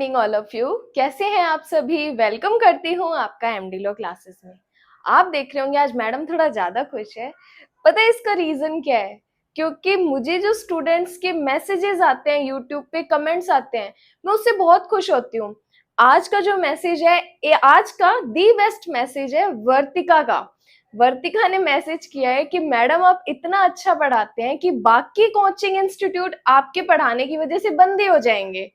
Evening all of you. कैसे हैं आप सभी? वेलकम करती हूँ आपका एमडी लॉ क्लासेस में। आप देख रहे होंगे आज मैडम थोड़ा ज्यादा खुश है। पता है इसका रीजन क्या है? क्योंकि मुझे जो स्टूडेंट्स के मैसेजेस आते हैं, यूट्यूब पे कमेंट्स आते हैं, मैं उससे बहुत खुश होती हूँ। आज का जो मैसेज है, ये आज का दी बेस्ट मैसेज है वर्तिका का। वर्तिका ने मैसेज किया है कि मैडम आप इतना अच्छा पढ़ाते हैं कि बाकी कोचिंग इंस्टीट्यूट आपके पढ़ाने की वजह से बंद ही हो जाएंगे।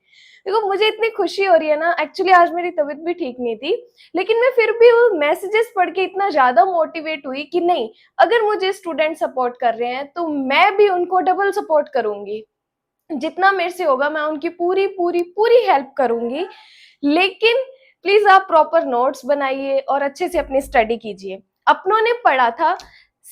देखो मुझे इतनी खुशी हो रही है ना, एक्चुअली आज मेरी तबीयत भी ठीक नहीं थी, लेकिन मैं फिर भी वो मैसेजेस पढ़ के इतना ज्यादा मोटिवेट हुई कि नहीं, अगर मुझे स्टूडेंट सपोर्ट कर रहे हैं तो मैं भी उनको डबल सपोर्ट करूंगी। जितना मेरे से होगा मैं उनकी पूरी पूरी पूरी हेल्प करूंगी। लेकिन प्लीज आप प्रॉपर नोट्स बनाइए और अच्छे से अपनी स्टडी कीजिए। अपनों ने पढ़ा था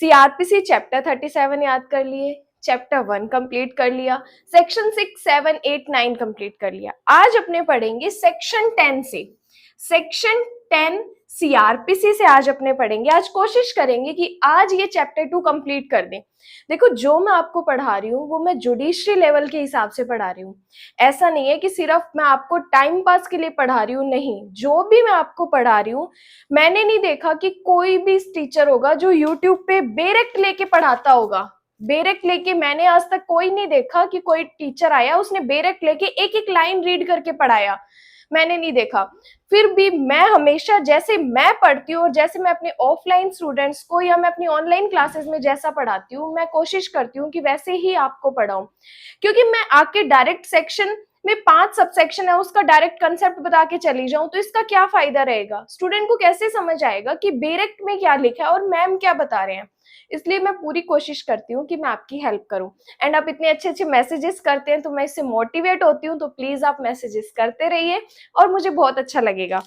सीआरपीसी चैप्टर 37 याद कर लिए, चैप्टर 1 कंप्लीट कर लिया, सेक्शन 6, 7, 8, 9 कंप्लीट कर लिया। आज अपने पढ़ेंगे सेक्शन 10 से। सेक्शन 10 सीआरपीसी से आज अपने पढ़ेंगे। आज कोशिश करेंगे कि आज ये चैप्टर 2 कंप्लीट कर दें। देखो जो मैं आपको पढ़ा रही हूँ वो मैं जुडिशरी लेवल के हिसाब से पढ़ा रही हूँ। ऐसा नहीं है कि सिर्फ मैं आपको टाइम पास के लिए पढ़ा रही हूँ, नहीं, जो भी मैं आपको पढ़ा रही हूँ मैंने नहीं देखा कि कोई भी टीचर होगा जो यूट्यूब पे बेरेक्ट लेके पढ़ाता होगा। बेरेक्ट लेके मैंने आज तक कोई नहीं देखा कि कोई टीचर आया उसने बेरेक्ट लेके एक एक लाइन रीड करके पढ़ाया, मैंने नहीं देखा। फिर भी मैं हमेशा जैसे मैं पढ़ती हूँ और जैसे मैं अपने ऑफलाइन स्टूडेंट्स को या मैं अपनी ऑनलाइन क्लासेस में जैसा पढ़ाती हूँ, मैं कोशिश करती हूँ कि वैसे ही आपको पढ़ाऊं। क्योंकि मैं आके डायरेक्ट सेक्शन में 5 सब सेक्शन है उसका डायरेक्ट कंसेप्ट बता के चली जाऊं तो इसका क्या फायदा रहेगा? स्टूडेंट को कैसे समझ आएगा कि बेरेक्ट में क्या लिखा है और मैम क्या बता रहे हैं? इसलिए मैं पूरी कोशिश करती हूँ कि मैं आपकी हेल्प करूं। एंड आप इतने अच्छे अच्छे मैसेजेस करते हैं तो मैं इससे मोटिवेट होती हूँ, तो प्लीज आप मैसेजेस करते रहिए और मुझे बहुत अच्छा लगेगा।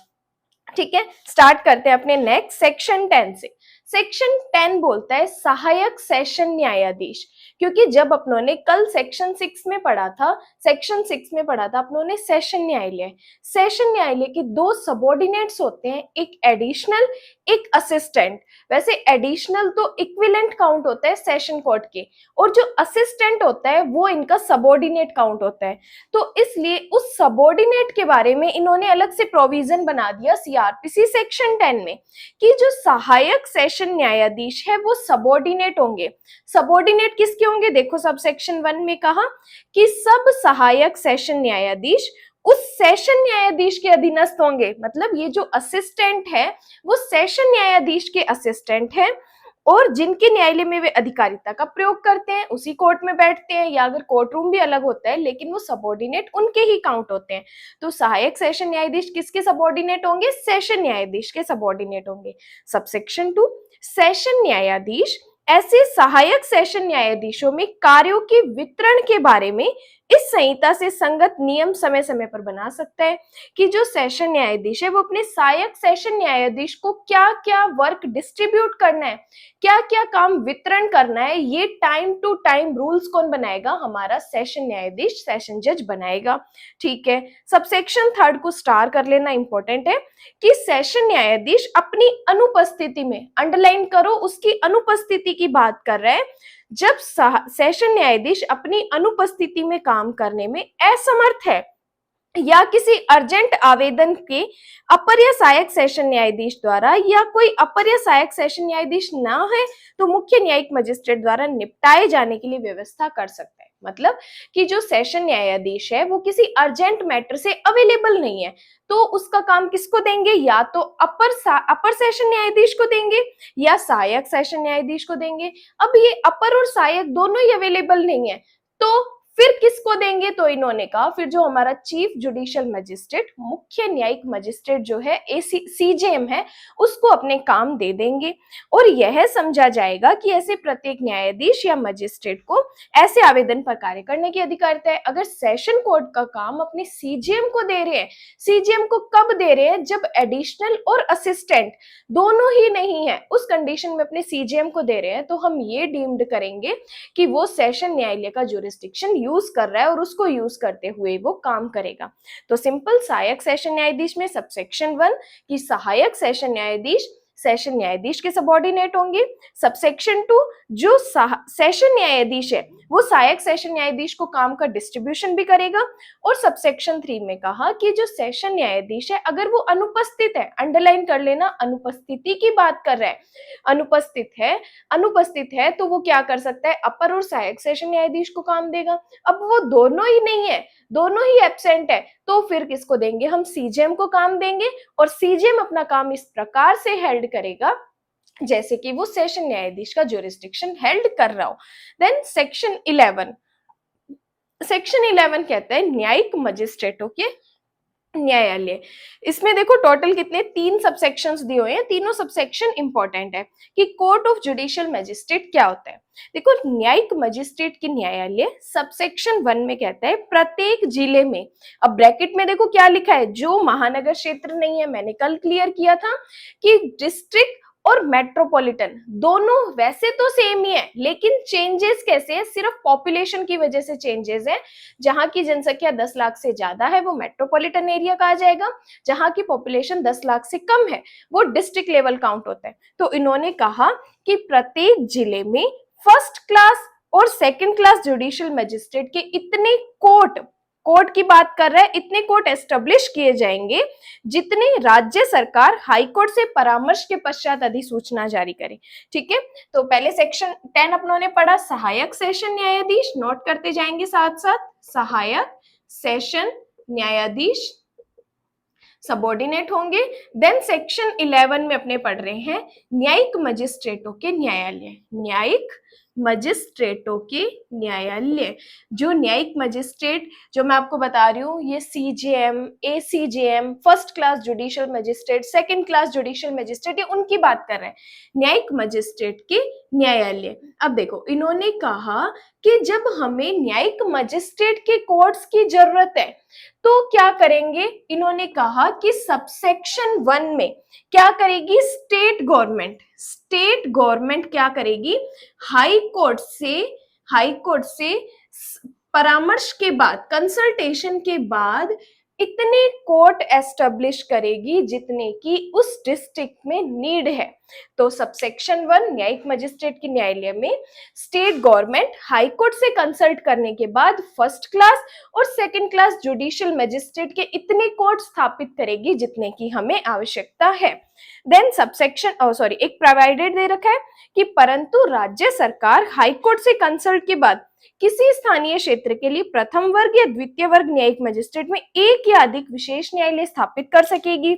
ठीक है, स्टार्ट करते हैं अपने नेक्स्ट सेक्शन 10 से। सेक्शन 10 बोलता है सहायक सेशन न्यायाधीश। क्योंकि जब अपनों ने कल सेक्शन 6 में पढ़ा था, सेक्शन 6 में पढ़ा था अपनों ने सेशन न्यायालय। सेशन न्यायालय के 2 सबॉर्डिनेट्स होते हैं, एक एडिशनल, एक असिस्टेंट। वैसे एडिशनल तो इक्विवेलेंट काउंट होता है सेशन कोर्ट के, और जो असिस्टेंट होता है वो इनका सबॉर्डिनेट काउंट होता है। तो इसलिए उस सबॉर्डिनेट के बारे में इन्होंने अलग से प्रोविजन बना दिया सीआरपीसी सेक्शन 10 में कि जो सहायक सेशन न्यायाधीश है वो सबॉर्डिनेट होंगे। सबॉर्डिनेट किसके होंगे? देखो सब सेक्शन 1 में कहा कि सब सहायक सेशन न्यायाधीश उस सेशन न्यायाधीश के अधीनस्थ होंगे। मतलब ये जो असिस्टेंट है वो सेशन न्यायाधीश के असिस्टेंट है, और जिनके न्यायालय में वे अधिकारिता का प्रयोग करते हैं, उसी कोर्ट में बैठते हैं, या अगर कोर्ट रूम भी अलग होता है लेकिन वो सबॉर्डिनेट उनके ही काउंट होते हैं। तो सहायक सेशन न्यायाधीश किसके सबॉर्डिनेट होंगे? सेशन न्यायाधीश के सबॉर्डिनेट होंगे। सबसेक्शन 2, सेशन न्यायाधीश ऐसे सहायक सेशन न्यायाधीशों में कार्यों के वितरण के बारे में इस संहिता से संगत नियम समय समय पर बना सकता है कि जो सेशन न्यायाधीश है वो अपने सहायक सेशन न्यायाधीश को क्या क्या वर्क डिस्ट्रीब्यूट करना है, क्या क्या काम वितरण करना है, ये टाइम टू टाइम रूल्स कौन बनाएगा? हमारा सेशन न्यायाधीश, सेशन जज बनाएगा। ठीक है, सबसेक्शन 3 को स्टार कर लेना इंपॉर्टेंट है कि सेशन न्यायाधीश अपनी अनुपस्थिति में, अंडरलाइन करो, उसकी अनुपस्थिति की बात कर रहे हैं, जब सेशन न्यायाधीश अपनी अनुपस्थिति में काम करने में असमर्थ है या किसी अर्जेंट आवेदन के अपर या सहायक सेशन न्यायाधीश द्वारा, या कोई अपर या सहायक सेशन न्यायाधीश ना है तो मुख्य न्यायिक मजिस्ट्रेट द्वारा निपटाए जाने के लिए व्यवस्था कर सकता है। मतलब कि जो सेशन न्यायाधीश है वो किसी अर्जेंट मैटर से अवेलेबल नहीं है तो उसका काम किसको देंगे? या तो अपर सेशन न्यायाधीश को देंगे या सहायक सेशन न्यायाधीश को देंगे। अब ये अपर और सहायक दोनों ही अवेलेबल नहीं है तो फिर किसको देंगे? तो इन्होंने कहा फिर जो हमारा चीफ जुडिशियल मजिस्ट्रेट, मुख्य न्यायिक मजिस्ट्रेट जो है सीजेएम है, उसको अपने काम दे देंगे। और यह समझा जाएगा कि ऐसे प्रत्येक न्यायाधीश या मजिस्ट्रेट को ऐसे आवेदन पर कार्य करने की अधिकारिता है। अगर सेशन कोर्ट का काम अपने सीजेएम को दे रहे हैं, सीजेएम को कब दे रहे हैं? जब एडिशनल और असिस्टेंट दोनों ही नहीं है, उस कंडीशन में अपने सीजेएम को दे रहे हैं, तो हम ये डीम्ड करेंगे कि वो सेशन न्यायालय का जुरिस्डिक्शन यूज कर रहा है और उसको यूज करते हुए वो काम करेगा। तो सिंपल, सहायक सेशन न्यायाधीश में सबसेक्शन 1 की सहायक सेशन न्यायाधीश सेशन न्यायाधीश के सबऑर्डिनेट होंगे। सबसेक्शन 2, जो सेशन न्यायाधीश है वो सहायक सेशन न्यायाधीश को काम का डिस्ट्रीब्यूशन भी करेगा। और सबसेक्शन 3 में कहा कि जो सेशन न्यायाधीश है अगर वो अनुपस्थित है, अंडरलाइन कर लेना, अनुपस्थिति की बात कर रहा है, अनुपस्थित है तो वो क्या कर सकता है, अपर और सहायक सेशन न्यायाधीश को काम देगा। अब वो दोनों ही नहीं है, दोनों ही एब्सेंट है, तो फिर किसको देंगे, हम सीजेएम को काम देंगे। और सीजेएम अपना काम इस प्रकार से हेल्ड करेगा जैसे कि वो सेशन न्यायाधीश का ज्यूरिसडिक्शन हेल्ड कर रहा हो। देन सेक्शन 11 कहता है न्यायिक मजिस्ट्रेटों के न्यायालय। इसमें देखो टोटल कितने 3 सबसेक्शंस दिए हुए हैं, तीनों सबसेक्शन इंपॉर्टेंट है कि कोर्ट ऑफ जुडिशियल मजिस्ट्रेट क्या होता है। देखो न्यायिक मजिस्ट्रेट की न्यायालय सबसेक्शन 1 में कहता है प्रत्येक जिले में, अब ब्रैकेट में देखो क्या लिखा है, जो महानगर क्षेत्र नहीं है, मैंने कल क्लियर किया था कि डिस्ट्रिक्ट और मेट्रोपॉलिटन दोनों वैसे तो सेम ही है, लेकिन चेंजेस कैसे है, सिर्फ पॉपुलेशन की वजह से चेंजेस है। जहां की जनसंख्या 10 लाख से ज्यादा है वो मेट्रोपॉलिटन एरिया कहा जाएगा, जहां की पॉपुलेशन 10 लाख से कम है वो डिस्ट्रिक्ट लेवल काउंट होता है। तो इन्होंने कहा कि प्रत्येक जिले में फर्स्ट क्लास और सेकंड क्लास जुडिशियल मजिस्ट्रेट के इतने कोर्ट की बात कर रहा है, इतने कोर्ट एस्टेब्लिश किए जाएंगे जितने राज्य सरकार हाई कोर्ट से परामर्श के पश्चात अधिसूचना जारी करे। ठीक है, तो पहले सेक्शन 10 अपनों ने पढ़ा सहायक सेशन न्यायाधीश, नोट करते जाएंगे साथ साथ, सहायक सेशन न्यायाधीश सबऑर्डिनेट होंगे। देन सेक्शन 11 में अपने पढ़ रहे हैं न्यायिक मजिस्ट्रेटों के न्यायालय, न्यायिक मजिस्ट्रेटों के न्यायालय। जो न्यायिक मजिस्ट्रेट जो मैं आपको बता रही हूँ, ये CJM, ACJM, first class judicial magistrate, second class judicial magistrate, ये उनकी बात कर रहे हैं, न्यायिक मजिस्ट्रेट के न्यायालय। अब देखो इन्होंने कहा कि जब हमें न्यायिक मजिस्ट्रेट के कोर्ट्स की जरूरत है तो क्या करेंगे, इन्होंने कहा कि सबसेक्शन 1 में क्या करेगी स्टेट गवर्नमेंट क्या करेगी, हाई कोर्ट से परामर्श के बाद, कंसल्टेशन के बाद इतने कोर्ट एस्टेब्लिश करेगी जितने की उस डिस्ट्रिक्ट में नीड है। तो सबसेक्शन 1 न्यायिक मजिस्ट्रेट की न्यायालय में स्टेट गवर्नमेंट हाई कोर्ट से कंसल्ट करने के बाद फर्स्ट क्लास और सेकंड क्लास जुडिशियल मजिस्ट्रेट के इतने कोर्ट स्थापित करेगी जितने की हमें आवश्यकता है। देन सबसेक्शन एक प्रोवाइडेड दे रखा है कि परंतु राज्य सरकार हाई कोर्ट से कंसल्ट के बाद किसी स्थानीय क्षेत्र के लिए प्रथम वर्ग या द्वितीय वर्ग न्यायिक मजिस्ट्रेट में एक या अधिक विशेष न्यायालय स्थापित कर सकेगी।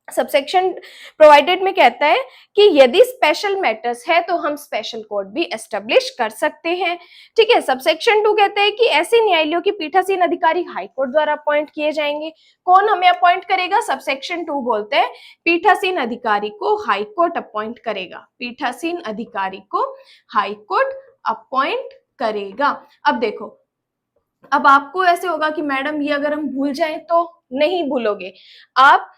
सबसेक्शन प्रोवाइडेड में कहता है कि यदि स्पेशल मैटर्स है तो हम स्पेशल कोर्ट भी एस्टेब्लिश कर सकते हैं। ठीक है, सबसेक्शन 2 कहता है कि ऐसे न्यायालयों के पीठासीन अधिकारी हाई कोर्ट द्वारा अपॉइंट किए जाएंगे। कौन हमें अपॉइंट करेगा, सबसेक्शन 2 बोलते हैं पीठासीन अधिकारी को हाई कोर्ट अपॉइंट करेगा, पीठासीन अधिकारी को हाई कोर्ट अपॉइंट करेगा। अब देखो, अब आपको ऐसे होगा कि मैडम ये अगर हम भूल जाएं, तो नहीं भूलोगे। आप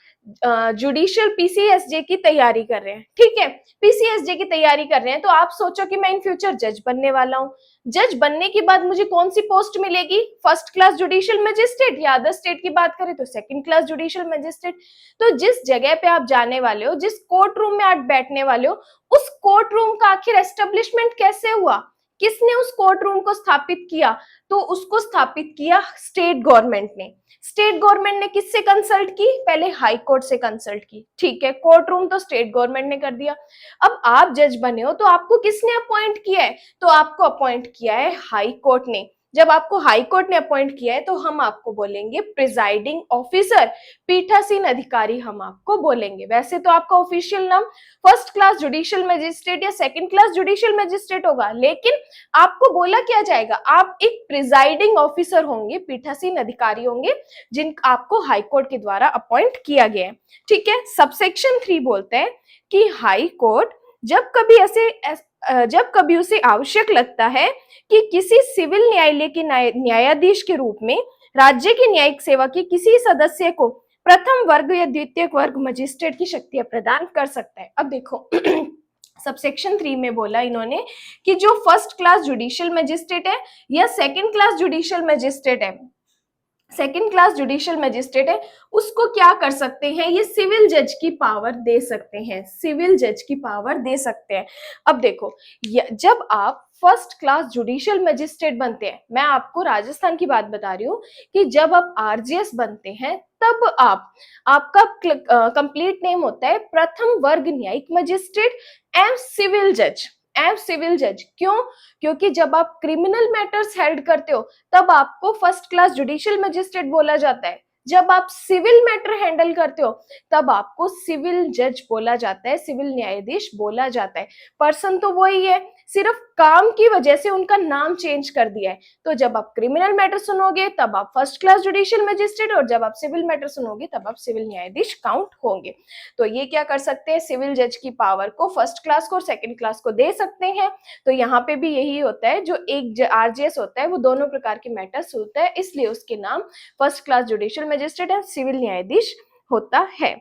जुडिशियल पीसीएसजे की तैयारी कर रहे हैं, ठीक है, पीसीएसजे की तैयारी कर रहे हैं, तो आप सोचो कि मैं इन फ्यूचर जज बनने वाला हूँ। जज बनने के बाद मुझे कौन सी पोस्ट मिलेगी, फर्स्ट क्लास जुडिशियल मजिस्ट्रेट, या अदर स्टेट की बात करें तो सेकंड क्लास जुडिशियल मजिस्ट्रेट। तो जिस जगह पे आप जाने वाले हो, जिस कोर्ट रूम में आप बैठने वाले हो, उस कोर्ट रूम का आखिर एस्टेब्लिशमेंट कैसे हुआ, किसने उस कोर्ट रूम को स्थापित किया, तो उसको स्थापित किया स्टेट गवर्नमेंट ने। स्टेट गवर्नमेंट ने किससे कंसल्ट की, पहले हाई कोर्ट से कंसल्ट की। ठीक है, कोर्ट रूम तो स्टेट गवर्नमेंट ने कर दिया। अब आप जज बने हो तो आपको किसने अपॉइंट किया है, तो आपको अपॉइंट किया है हाई कोर्ट ने। जब आपको हाई कोर्ट ने अपॉइंट किया है तो हम आपको बोलेंगे प्रिजाइडिंग ऑफिसर, पीठासीन अधिकारी हम आपको बोलेंगे। वैसे तो आपका ऑफिशियल नाम फर्स्ट क्लास जुडिशियल मजिस्ट्रेट या सेकंड क्लास जुडिशियल मजिस्ट्रेट होगा, लेकिन आपको बोला क्या जाएगा, आप एक प्रिजाइडिंग ऑफिसर होंगे, पीठासीन अधिकारी होंगे जिन आपको हाई कोर्ट के द्वारा अपॉइंट किया गया है। ठीक है, सबसेक्शन 3 बोलते हैं कि हाई कोर्ट जब कभी उसे आवश्यक लगता है कि किसी सिविल न्यायालय के न्यायाधीश के रूप में राज्य की न्यायिक सेवा के किसी सदस्य को प्रथम वर्ग या द्वितीय वर्ग मजिस्ट्रेट की शक्तियां प्रदान कर सकता है। अब देखो सबसेक्शन 3 में बोला इन्होंने कि जो फर्स्ट क्लास जुडिशियल मजिस्ट्रेट है या सेकंड क्लास जुडिशियल मजिस्ट्रेट है, सेकेंड क्लास जुडिशियल मजिस्ट्रेट है, उसको क्या कर सकते हैं, ये सिविल जज की पावर दे सकते हैं, सिविल जज की पावर दे सकते हैं। अब देखो, जब आप फर्स्ट क्लास जुडिशियल मजिस्ट्रेट बनते हैं, मैं आपको राजस्थान की बात बता रही हूँ कि जब आप आरजीएस बनते हैं तब आपका कंप्लीट नेम होता है प्रथम वर्ग न्यायिक मजिस्ट्रेट एंड सिविल जज, एंड सिविल जज। क्यों? क्योंकि जब आप क्रिमिनल मैटर्स हेल्ड करते हो तब आपको फर्स्ट क्लास जुडिशियल मजिस्ट्रेट बोला जाता है, जब आप सिविल मैटर हैंडल करते हो तब आपको सिविल जज बोला जाता है, सिविल न्यायाधीश बोला जाता है। पर्सन तो वही है, सिर्फ काम की वजह से उनका नाम चेंज कर दिया है। तो जब आप क्रिमिनल मैटर सुनोगे तब आप फर्स्ट क्लास जुडिशियल मजिस्ट्रेट, और जब आप सिविल मैटर सुनोगे तब आप सिविल न्यायाधीश काउंट होंगे। तो ये क्या कर सकते हैं, सिविल जज की पावर को फर्स्ट क्लास को और सेकेंड क्लास को दे सकते हैं। तो यहाँ पे भी यही होता है, जो एक आरजीएस होता है वो दोनों प्रकार के मैटर सुनता है, इसलिए उसके नाम first class judicial magistrate and civil न्यायाधीश होता है।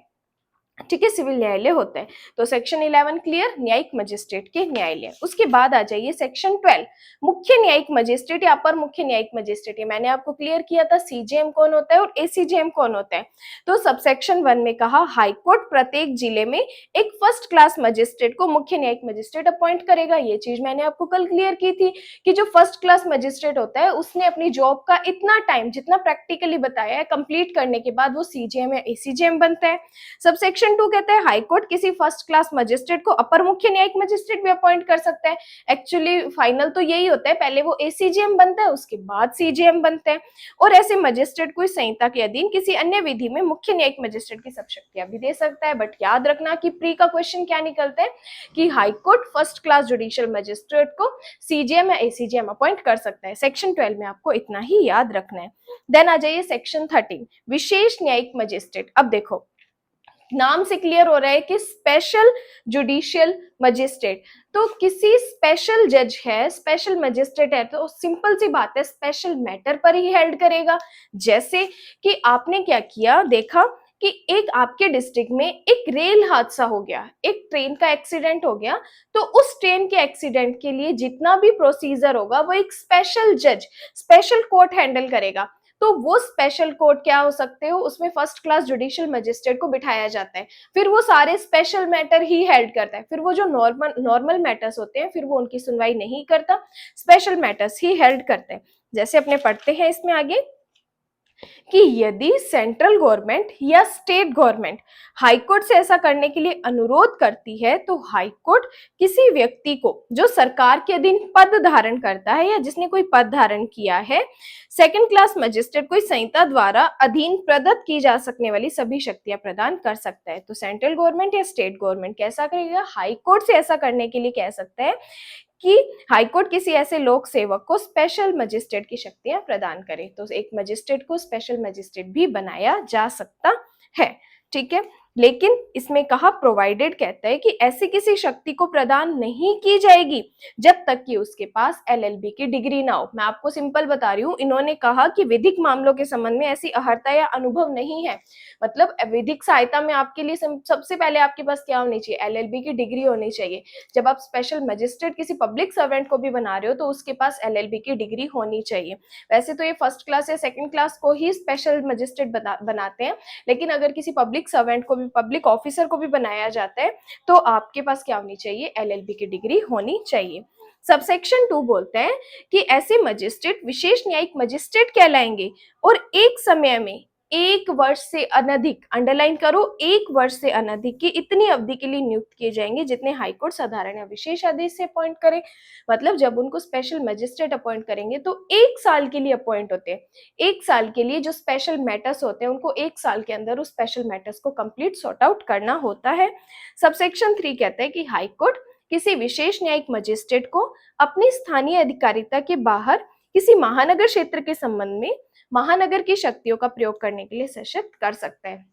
ठीक है, सिविल न्यायालय होता है। तो सेक्शन 11 क्लियर, न्यायिक मजिस्ट्रेट के न्यायालय। उसके बाद आ जाइए सेक्शन 12, मुख्य न्यायिक मजिस्ट्रेट या अपर मुख्य न्यायिक मजिस्ट्रेट। ये मैंने आपको क्लियर किया था सीजेएम कौन होता है और एसीजेएम कौन होता है। तो सबसेक्शन 1 में कहा हाईकोर्ट प्रत्येक जिले में एक फर्स्ट क्लास मजिस्ट्रेट को मुख्य न्यायिक मजिस्ट्रेट अपॉइंट करेगा। ये चीज मैंने आपको कल क्लियर की थी कि जो फर्स्ट क्लास मजिस्ट्रेट होता है उसने अपनी जॉब का इतना टाइम जितना प्रैक्टिकली बताया है कंप्लीट करने के बाद वो सीजेएम या एसीजेएम बनता है। सबसेक्शन 2 कहता है हाईकोर्ट किसी फर्स्ट क्लास मजिस्ट्रेट को अपर मुख्य न्यायिक मजिस्ट्रेट भी अपॉइंट कर सकता है। एक्चुअली फाइनल तो यही होता है, पहले वो एसीजेएम बनता है उसके बाद सीजेएम बनते हैं। और ऐसे मजिस्ट्रेट को इस संहिता के अधीन किसी अन्य विधि में मुख्य न्यायिक मजिस्ट्रेट की सब शक्तियां भी दे सकता है। बट याद रखना कि प्री का क्वेश्चन क्या निकलता है कि high court first class judicial magistrate को सीजेएम या एसीजेएम अपॉइंट कर सकता है। सेक्शन 12 में आपको इतना ही याद रखना है। देन आ जाइए सेक्शन 13, विशेष न्यायिक मजिस्ट्रेट। अब देखो, नाम से क्लियर हो रहा है कि स्पेशल जुडिशियल मजिस्ट्रेट, तो किसी स्पेशल जज है, स्पेशल मजिस्ट्रेट है, तो सिंपल सी बात है स्पेशल मैटर पर ही हेल्ड करेगा। जैसे कि आपने क्या किया, देखा कि एक आपके डिस्ट्रिक्ट में एक रेल हादसा हो गया, एक ट्रेन का एक्सीडेंट हो गया, तो उस ट्रेन के एक्सीडेंट के लिए जितना भी प्रोसीजर होगा वो एक स्पेशल जज, स्पेशल कोर्ट हैंडल करेगा। तो वो स्पेशल कोर्ट क्या हो सकते हो, उसमें फर्स्ट क्लास जुडिशियल मजिस्ट्रेट को बिठाया जाता है, फिर वो सारे स्पेशल मैटर ही हेल्ड करता है, फिर वो जो नॉर्मल मैटर्स होते हैं फिर वो उनकी सुनवाई नहीं करता, स्पेशल मैटर्स ही हेल्ड करते हैं। जैसे अपने पढ़ते हैं इसमें आगे कि यदि सेंट्रल गवर्नमेंट या स्टेट गवर्नमेंट हाईकोर्ट से ऐसा करने के लिए अनुरोध करती है तो हाईकोर्ट किसी व्यक्ति को जो सरकार के अधीन पद धारण करता है या जिसने कोई पद धारण किया है, सेकंड क्लास मजिस्ट्रेट को इस संहिता द्वारा अधीन प्रदत्त की जा सकने वाली सभी शक्तियां प्रदान कर सकता है। तो सेंट्रल गवर्नमेंट या स्टेट गवर्नमेंट कैसा करेगा, हाईकोर्ट से ऐसा करने के लिए कह सकता है कि हाईकोर्ट किसी ऐसे लोक सेवक को स्पेशल मजिस्ट्रेट की शक्तियां प्रदान करे। तो एक मजिस्ट्रेट को स्पेशल मजिस्ट्रेट भी बनाया जा सकता है। ठीक है, लेकिन इसमें कहा प्रोवाइडेड, कहता है कि ऐसी किसी शक्ति को प्रदान नहीं की जाएगी जब तक कि उसके पास एलएलबी की डिग्री ना हो। मैं आपको सिंपल बता रही हूँ, इन्होंने कहा कि विधिक मामलों के संबंध में ऐसी अहर्ता या अनुभव नहीं है। मतलब विधिक सहायता में आपके लिए सबसे पहले आपके पास क्या होनी चाहिए, एलएलबी की डिग्री होनी चाहिए। जब आप स्पेशल मजिस्ट्रेट किसी पब्लिक सर्वेंट को भी बना रहे हो तो उसके पास एलएलबी की डिग्री होनी चाहिए। वैसे तो ये फर्स्ट क्लास या सेकंड क्लास को ही स्पेशल मजिस्ट्रेट बनाते हैं, लेकिन अगर किसी पब्लिक सर्वेंट को भी, पब्लिक ऑफिसर को भी बनाया जाता है तो आपके पास क्या होनी चाहिए, एलएलबी की डिग्री होनी चाहिए। सबसेक्शन 2 बोलते हैं कि ऐसे मजिस्ट्रेट विशेष न्यायिक मजिस्ट्रेट कहलाएंगे और एक समय में 1 वर्ष से अनधिक, अंडरलाइन करो, 1 वर्ष से अनधिक की इतनी अवधि के लिए नियुक्त किए जाएंगे जितने हाईकोर्ट साधारण या विशेष आदेश से अपॉइंट करे। मतलब जब उनको स्पेशल मजिस्ट्रेट अपॉइंट करेंगे तो 1 साल के लिए अपॉइंट होते हैं। 1 साल के लिए जो स्पेशल मैटर्स होते हैं उनको 1 साल के अंदर उस स्पेशल मैटर्स को कंप्लीट सॉर्ट आउट करना होता है। सबसेक्शन 3 कहता है कि हाईकोर्ट किसी विशेष न्यायिक मजिस्ट्रेट को अपनी स्थानीय अधिकारिता के बाहर किसी महानगर क्षेत्र के संबंध में महानगर की शक्तियों का प्रयोग करने के लिए सशक्त कर सकता है।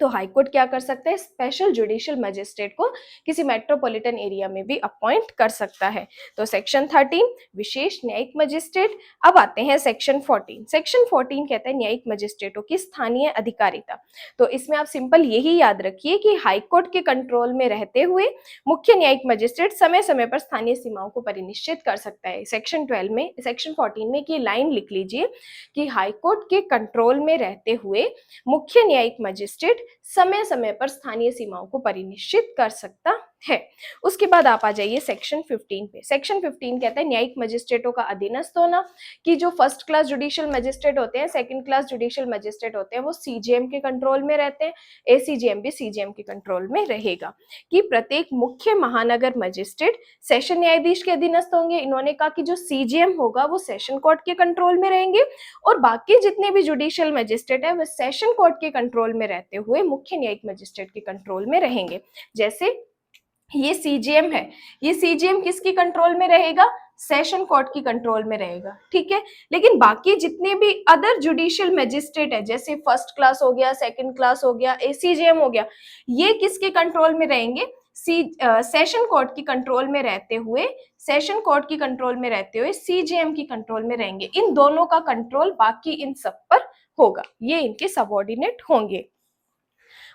तो हाईकोर्ट क्या कर सकता है, स्पेशल जुडिशियल मजिस्ट्रेट को किसी मेट्रोपॉलिटन एरिया में भी अपॉइंट कर सकता है। तो सेक्शन 13 विशेष न्यायिक मजिस्ट्रेट। अब आते हैं सेक्शन 14। सेक्शन 14 कहता है न्यायिक मजिस्ट्रेटों की स्थानीय अधिकारिता। तो इसमें आप सिंपल यही याद रखिए कि हाईकोर्ट के कंट्रोल में रहते हुए मुख्य न्यायिक मजिस्ट्रेट समय समय पर स्थानीय सीमाओं को परिनिश्चित कर सकता है। सेक्शन 12 में, सेक्शन 14 में की लाइन लिख लीजिए कि हाईकोर्ट के कंट्रोल में रहते हुए मुख्य न्यायिक मजिस्ट्रेट समय समय पर स्थानीय सीमाओं को परिनिश्चित कर सकता है। उसके बाद आप आ जाइए सेक्शन 15 पे। सेक्शन 15 कहता है न्यायिक मजिस्ट्रेटों का अधीनस्थ होना, कि जो फर्स्ट क्लास जुडिशियल मजिस्ट्रेट होते हैं, सेकंड क्लास जुडिशियल मजिस्ट्रेट होते हैं, वो सीजेएम के कंट्रोल में रहते हैं, एसीजेएम भी सीजेएम के कंट्रोल में रहेगा। कि प्रत्येक मुख्य महानगर मजिस्ट्रेट सेशन न्यायाधीश के अधीनस्थ होंगे। इन्होंने कहा कि जो सीजेएम होगा वो सेशन कोर्ट के कंट्रोल में रहेंगे और बाकी जितने भी जुडिशियल मजिस्ट्रेट है वो सेशन कोर्ट के कंट्रोल में रहते हुए मुख्य न्यायिक मजिस्ट्रेट के कंट्रोल में रहेंगे। जैसे ये सीजीएम है, ये सीजीएम किसकी कंट्रोल में रहेगा, सेशन कोर्ट की कंट्रोल में रहेगा, ठीक है। लेकिन बाकी जितने भी अदर जुडिशियल मजिस्ट्रेट है, जैसे फर्स्ट क्लास हो गया, सेकंड क्लास हो गया, एसीजेएम हो गया, ये किसके कंट्रोल में रहेंगे, सेशन कोर्ट की कंट्रोल में रहते हुए, सेशन कोर्ट की कंट्रोल में रहते हुए सीजेएम की कंट्रोल में रहेंगे। इन दोनों का कंट्रोल बाकी इन सब पर होगा, ये इनके सबऑर्डिनेट होंगे।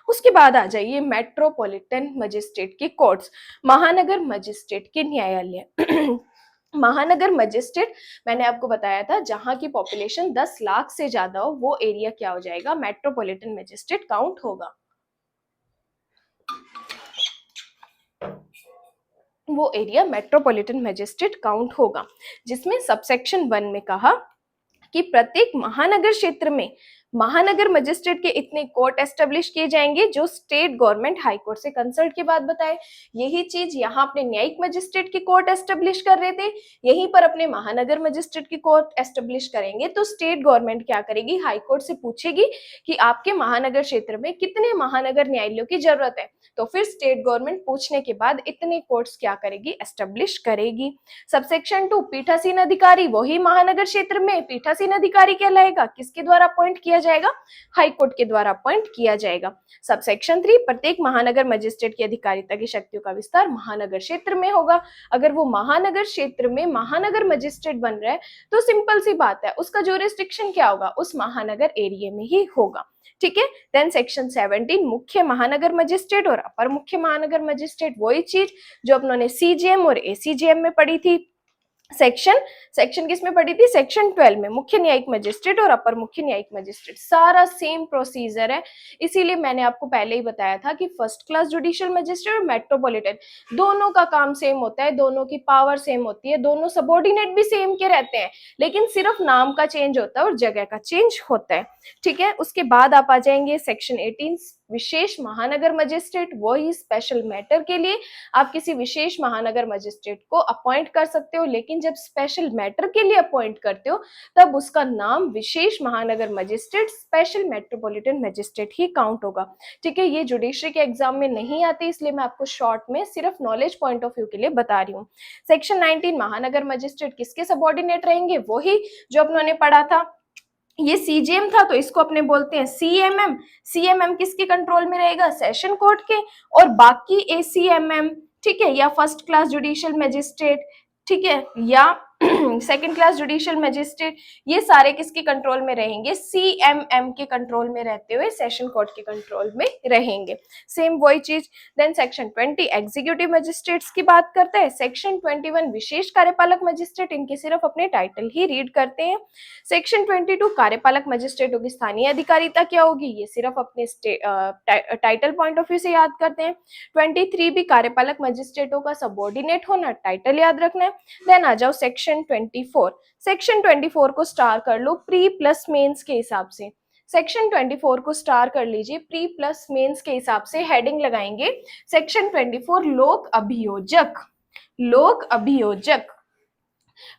उसके बाद आ जाइए मेट्रोपॉलिटन मजिस्ट्रेट की कोर्ट्स, महानगर मजिस्ट्रेट के न्यायालय। महानगर मजिस्ट्रेट मैंने आपको बताया था जहां की पॉपुलेशन 10 लाख से ज्यादा हो, वो एरिया क्या हो जाएगा, मेट्रोपॉलिटन मजिस्ट्रेट काउंट होगा। वो एरिया मेट्रोपॉलिटन मजिस्ट्रेट काउंट होगा, जिसमें सबसेक्शन 1 में कहा कि प्रत्येक महानगर क्षेत्र में महानगर मजिस्ट्रेट के इतने कोर्ट एस्टेब्लिश किए जाएंगे जो स्टेट गवर्नमेंट हाई कोर्ट से कंसल्ट के बाद बताए। यही चीज यहाँ अपने न्यायिक मजिस्ट्रेट की कोर्ट एस्टेब्लिश कर रहे थे, यहीं पर अपने महानगर मजिस्ट्रेट की कोर्ट एस्टेब्लिश करेंगे। तो स्टेट गवर्नमेंट क्या करेगी, हाई कोर्ट से पूछेगी कि आपके महानगर क्षेत्र में कितने महानगर न्यायालयों की जरूरत है, तो फिर स्टेट गवर्नमेंट पूछने के बाद इतने कोर्ट्स क्या करेगी, एस्टेब्लिश करेगी। सबसेक्शन 2 पीठासीन अधिकारी, वही महानगर क्षेत्र में पीठासीन अधिकारी कहलाएगा, किसके द्वारा अपॉइंट किया जाएगा, हाई कोर्ट के द्वारा अपॉइंट किया जाएगा। सबसेक्शन 3 प्रत्येक महानगर मजिस्ट्रेट की अधिकारिता की शक्तियों का विस्तार महानगर क्षेत्र में होगा। अगर वो महानगर क्षेत्र में महानगर मजिस्ट्रेट बन रहा है तो सिंपल सी बात है, उसका ज्यूरिसडिक्शन क्या होगा, उस महानगर एरिया में ही होगा, ठीक है। देन सेक्शन 17 मुख्य महानगर मजिस्ट्रेट और अपर मुख्य महानगर मजिस्ट्रेट, वही चीज जो अपनों सीजीएम और एसीजीएम में पढ़ी थी। सेक्शन किस में पढ़ी थी, सेक्शन 12 में मुख्य न्यायिक मजिस्ट्रेट और अपर मुख्य न्यायिक मजिस्ट्रेट, सारा सेम प्रोसीजर है। इसीलिए मैंने आपको पहले ही बताया था कि फर्स्ट क्लास जुडिशियल मजिस्ट्रेट और मेट्रोपॉलिटन दोनों का काम सेम होता है, दोनों की पावर सेम होती है, दोनों सबऑर्डिनेट भी सेम के रहते हैं, लेकिन सिर्फ नाम का चेंज होता है और जगह का चेंज होता है, ठीक है। उसके बाद आप आ जाएंगे सेक्शन 18 विशेष महानगर मजिस्ट्रेट, वही स्पेशल मैटर के लिए आप किसी विशेष महानगर मजिस्ट्रेट को अपॉइंट कर सकते हो, लेकिन जब स्पेशल मैटर के लिए अपॉइंट करते हो तब उसका नाम विशेष महानगर मजिस्ट्रेट, स्पेशल मेट्रोपॉलिटन मजिस्ट्रेट ही काउंट होगा, ठीक है। ये जुडिशरी के एग्जाम में नहीं आती, इसलिए मैं आपको शॉर्ट में सिर्फ नॉलेज पॉइंट ऑफ व्यू के लिए बता रही हूँ। सेक्शन 19 महानगर मजिस्ट्रेट किसके सबऑर्डिनेट रहेंगे, वही जो अपनों ने पढ़ा था, ये सीजीएम था तो इसको अपने बोलते हैं सीएमएम। सीएमएम किसके कंट्रोल में रहेगा, सेशन कोर्ट के, और बाकी एसीएमएम, ठीक है, या फर्स्ट क्लास जुडिशियल मजिस्ट्रेट, ठीक है, या सेकंड क्लास जुडिशियल मजिस्ट्रेट, ये सारे किसके कंट्रोल में रहेंगे, सीएमएम के कंट्रोल में रहते हुए सेशन कोर्ट के कंट्रोल में रहेंगे, सेम वही चीज। देन सेक्शन 20 एग्जीक्यूटिव मजिस्ट्रेट्स की बात करते हैं। सेक्शन 21 विशेष कार्यपालक मजिस्ट्रेट, इनके सिर्फ अपने टाइटल ही रीड करते हैं। सेक्शन 22 कार्यपालक मजिस्ट्रेटों की स्थानीय अधिकारिता क्या होगी, ये सिर्फ अपने टाइटल पॉइंट ऑफ व्यू से याद करते हैं। 23 भी कार्यपालक मजिस्ट्रेटों का सबऑर्डिनेट होना, टाइटल याद रखना है। देन आ जाओ सेक्शन 24। सेक्शन 24 को स्टार कर लो प्री प्लस मेंस के हिसाब से, सेक्शन 24 को स्टार कर लीजिए प्री प्लस मेंस के हिसाब से, हेडिंग लगाएंगे सेक्शन 24 लोक अभियोजक। लोक अभियोजक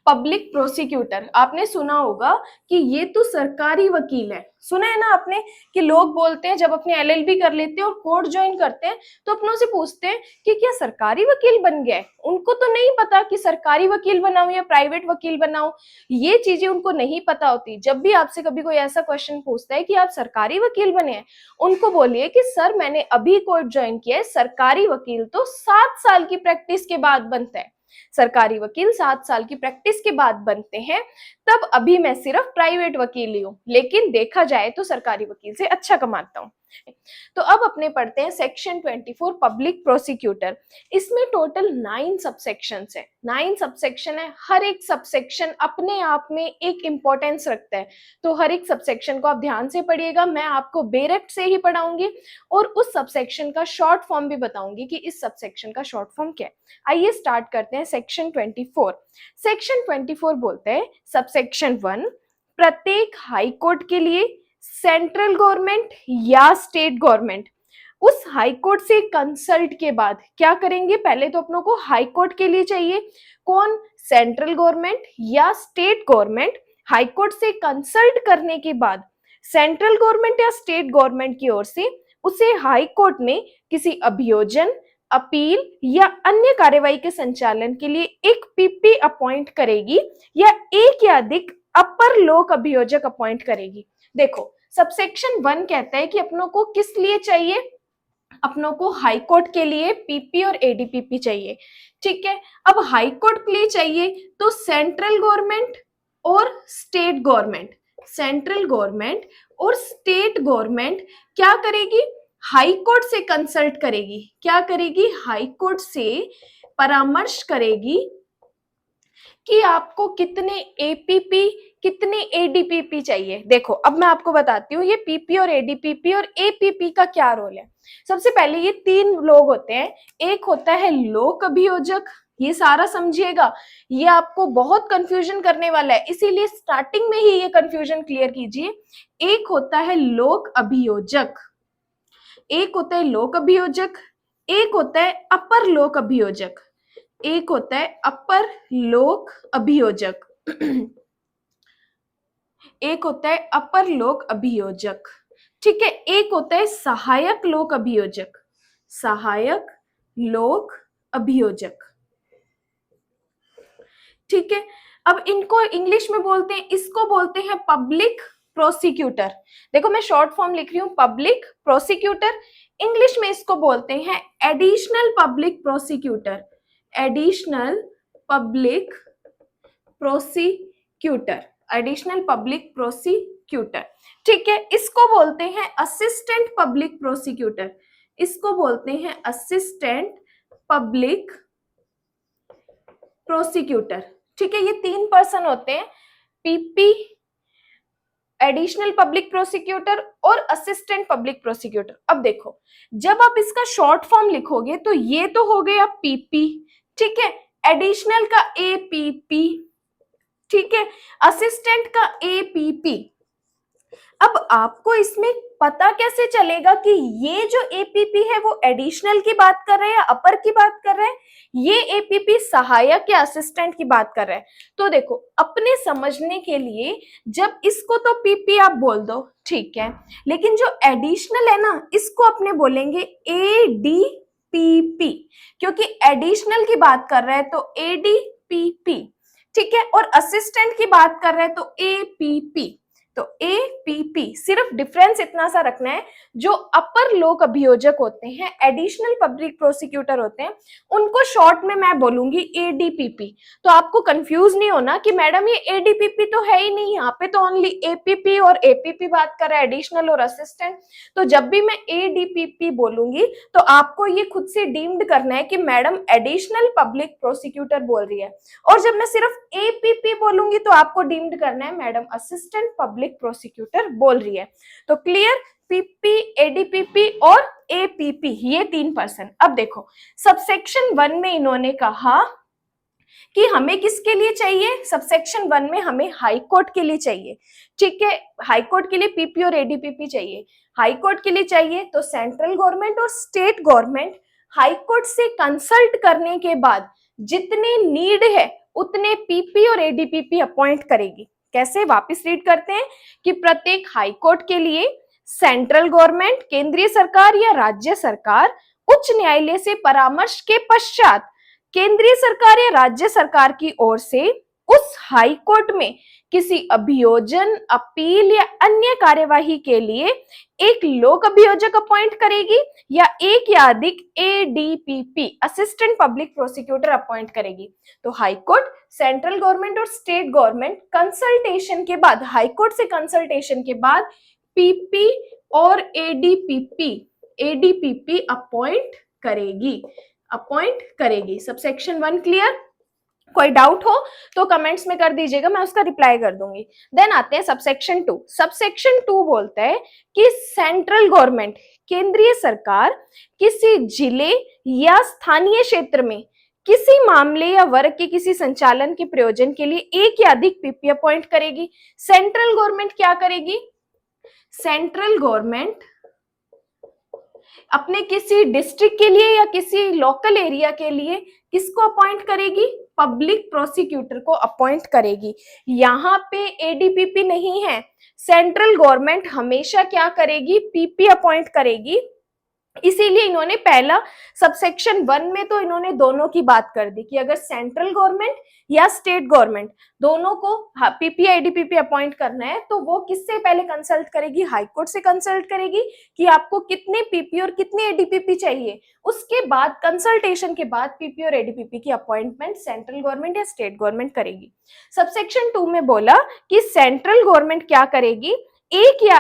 पब्लिक प्रोसिक्यूटर, आपने सुना होगा कि ये तो सरकारी वकील है, सुना है ना आपने कि लोग बोलते हैं जब अपने एलएलबी कर लेते हैं और कोर्ट ज्वाइन करते हैं तो अपनों से पूछते हैं कि क्या सरकारी वकील बन गए। उनको तो नहीं पता कि सरकारी वकील बनाऊं या प्राइवेट वकील बनाऊं, ये चीजें उनको नहीं पता होती। जब भी आपसे कभी कोई ऐसा क्वेश्चन पूछता है कि आप सरकारी वकील बने हैं, उनको बोलिए कि सर मैंने अभी कोर्ट ज्वाइन किया है, सरकारी वकील तो 7 साल की प्रैक्टिस के बाद बनता है, सरकारी वकील 7 साल की प्रैक्टिस के बाद बनते हैं, तब अभी मैं सिर्फ प्राइवेट वकील ही हूं, लेकिन देखा जाए तो सरकारी वकील से अच्छा कमाता हूं। तो अब अपने पढ़ते हैं सेक्शन 24 पब्लिक प्रोसिक्यूटर। इसमें टोटल 9 सबसेक्शन है, 9 सबसेक्शन है, हर एक सबसेक्शन अपने आप में एक इंपॉर्टेंस रखता है। तो हर एक सबसेक्शन को आप ध्यान से पढ़िएगा, मैं आपको बेरेक्ट से ही पढ़ाऊंगी और उस सबसेक्शन का शॉर्ट फॉर्म भी बताऊंगी कि इस सबसेक्शन का शॉर्ट फॉर्म क्या है। आइए स्टार्ट करते हैं सेक्शन 24। सेक्शन 24 बोलते हैं सबसेक्शन 1, प्रत्येक हाई कोर्ट के लिए सेंट्रल गवर्नमेंट या स्टेट गवर्नमेंट उस हाई कोर्ट से कंसल्ट के बाद क्या करेंगे, पहले तो अपनों को हाई कोर्ट के लिए चाहिए कौन, सेंट्रल गवर्नमेंट या स्टेट गवर्नमेंट। हाई कोर्ट से कंसल्ट करने के बाद सेंट्रल गवर्नमेंट या स्टेट गवर्नमेंट की ओर से उसे हाई कोर्ट में किसी अभियोजन, अपील या अन्य कार्यवाही के संचालन के लिए एक पीपी अपॉइंट करेगी या एक या अधिक अपर लोक अभियोजक अपॉइंट करेगी। देखो सबसेक्शन 1 कहता है कि अपनों को किस लिए चाहिए, अपनों को हाई कोर्ट के लिए पीपी और एडीपीपी चाहिए, ठीक है। अब हाई कोर्ट के लिए चाहिए तो सेंट्रल गवर्नमेंट और स्टेट गवर्नमेंट, सेंट्रल गवर्नमेंट और स्टेट गवर्नमेंट क्या करेगी, हाई कोर्ट से कंसल्ट करेगी, क्या करेगी, हाई कोर्ट से परामर्श करेगी कि आपको कितने एपीपी कितने एडीपीपी चाहिए। देखो अब मैं आपको बताती हूँ ये पीपी और एडीपीपी और एपीपी का क्या रोल है। सबसे पहले ये 3 लोग होते हैं, एक होता है लोक अभियोजक, ये सारा समझिएगा, ये आपको बहुत कंफ्यूजन करने वाला है, इसीलिए स्टार्टिंग में ही ये कंफ्यूजन क्लियर कीजिए। एक होता है लोक अभियोजक, एक होता है लोक अभियोजक, एक होता है अपर लोक अभियोजक, एक होता है अपर लोक अभियोजक एक होता है अपर लोक अभियोजक, ठीक है। एक होता है सहायक लोक अभियोजक, सहायक लोक अभियोजक, ठीक है। अब इनको इंग्लिश में बोलते हैं, इसको बोलते हैं पब्लिक प्रोसिक्यूटर। देखो मैं शॉर्ट फॉर्म लिख रही हूं पब्लिक प्रोसिक्यूटर, इंग्लिश में इसको बोलते हैं additional public prosecutor, additional public prosecutor, additional public prosecutor, ठीक है। इसको बोलते हैं असिस्टेंट पब्लिक प्रोसिक्यूटर, इसको बोलते हैं असिस्टेंट पब्लिक प्रोसिक्यूटर, ठीक है। ये 3 पर्सन होते हैं, पीपी, एडिशनल पब्लिक प्रोसिक्यूटर और असिस्टेंट पब्लिक प्रोसिक्यूटर। अब देखो जब आप इसका शॉर्ट फॉर्म लिखोगे तो ये तो हो गया पीपी, ठीक है, एडिशनल का एपीपी, ठीक है, असिस्टेंट का एपीपी। अब आपको इसमें पता कैसे चलेगा कि ये जो एपीपी है वो एडिशनल की बात कर रहे हैं या अपर की बात कर रहे हैं, ये एपीपी सहायक या असिस्टेंट की बात कर रहे हैं। तो देखो अपने समझने के लिए जब इसको तो पीपी आप बोल दो, ठीक है, लेकिन जो एडिशनल है ना इसको अपने बोलेंगे एडीपीपी, क्योंकि एडिशनल की बात कर रहे हैं तो एडीपीपी, ठीक है, और असिस्टेंट की बात कर रहे हैं तो एपीपी। तो एपीपी सिर्फ डिफरेंस इतना सा रखना है, जो अपर लोक अभियोजक होते हैं, एडिशनल पब्लिक प्रोसिक्यूटर होते हैं, उनको शॉर्ट में मैं बोलूंगी एडीपीपी। तो आपको कंफ्यूज नहीं होना कि मैडम ये एडीपीपी तो है ही नहीं, यहाँ पे तो ओनली एपीपी और एपीपी बात कर रहा है, एडिशनल और असिस्टेंट। तो जब भी मैं एडीपीपी बोलूंगी तो आपको ये खुद से डीम्ड करना है कि मैडम एडिशनल पब्लिक प्रोसिक्यूटर बोल रही है, और जब मैं सिर्फ एपीपी बोलूंगी तो आपको डीम्ड करना है मैडम असिस्टेंट पब्लिक प्रोसिक्यूटर बोल रही है। तो क्लियर, पीपी, एडीपीपी और एपीपी ये 3 पर्सन। अब देखो सबसेक्शन 1 में इन्होंने कहा कि हमें किसके लिए चाहिए, सबसेक्शन 1 में हमें हाई कोर्ट के लिए चाहिए, ठीक है, हाई कोर्ट के लिए पीपी और एडीपीपी चाहिए। हाई कोर्ट के लिए चाहिए तो सेंट्रल गवर्नमेंट और स्टेट गवर्नमेंट हाई कोर्ट से कंसल्ट करने के बाद जितनी नीड है उतने पीपी और एडीपीपी अपॉइंट करेगी। कैसे, वापस रीड करते हैं कि प्रत्येक हाई कोर्ट के लिए सेंट्रल गवर्नमेंट, केंद्रीय सरकार या राज्य सरकार उच्च न्यायालय से परामर्श के पश्चात केंद्रीय सरकार या राज्य सरकार की ओर से उस हाई कोर्ट में किसी अभियोजन, अपील या अन्य कार्यवाही के लिए एक लोक अभियोजक अपॉइंट करेगी या एक या अधिक एडीपीपी, असिस्टेंट पब्लिक प्रोसिक्यूटर अपॉइंट करेगी। तो हाई कोर्ट, सेंट्रल गवर्नमेंट और स्टेट गवर्नमेंट कंसल्टेशन के बाद, हाई कोर्ट से कंसल्टेशन के बाद पीपी और एडीपीपी अपॉइंट करेगी। Subsection 1 clear? कोई डाउट हो तो कमेंट्स में कर दीजिएगा, मैं उसका रिप्लाई कर दूंगी। देन आते हैं सबसेक्शन 2। सबसेक्शन 2 बोलता है कि सेंट्रल गवर्नमेंट, केंद्रीय सरकार किसी जिले या स्थानीय क्षेत्र में किसी मामले या वर्ग के किसी संचालन के प्रयोजन के लिए एक या अधिक पीपी अपॉइंट करेगी। सेंट्रल गवर्नमेंट क्या करेगी? सेंट्रल गवर्नमेंट अपने किसी डिस्ट्रिक्ट के लिए या किसी लोकल एरिया के लिए किसको अपॉइंट करेगी? पब्लिक प्रोसिक्यूटर को अपॉइंट करेगी। यहाँ पे एडीपीपी नहीं है, सेंट्रल गवर्नमेंट हमेशा क्या करेगी? पीपी अपॉइंट करेगी। इसीलिए इन्होंने पहला सबसेक्शन 1 में तो इन्होंने दोनों की बात कर दी कि अगर सेंट्रल गवर्नमेंट या स्टेट गवर्नमेंट दोनों को पीपी एडीपीपी अपॉइंट करना है तो वो किससे पहले कंसल्ट करेगी? हाई कोर्ट से कंसल्ट करेगी कि आपको कितने पीपी और कितने एडीपीपी चाहिए। उसके बाद कंसल्टेशन के बाद पीपी और एडीपीपी की अपॉइंटमेंट सेंट्रल गवर्नमेंट या स्टेट गवर्नमेंट करेगी। सबसेक्शन 2 में बोला कि सेंट्रल गवर्नमेंट क्या करेगी? एक या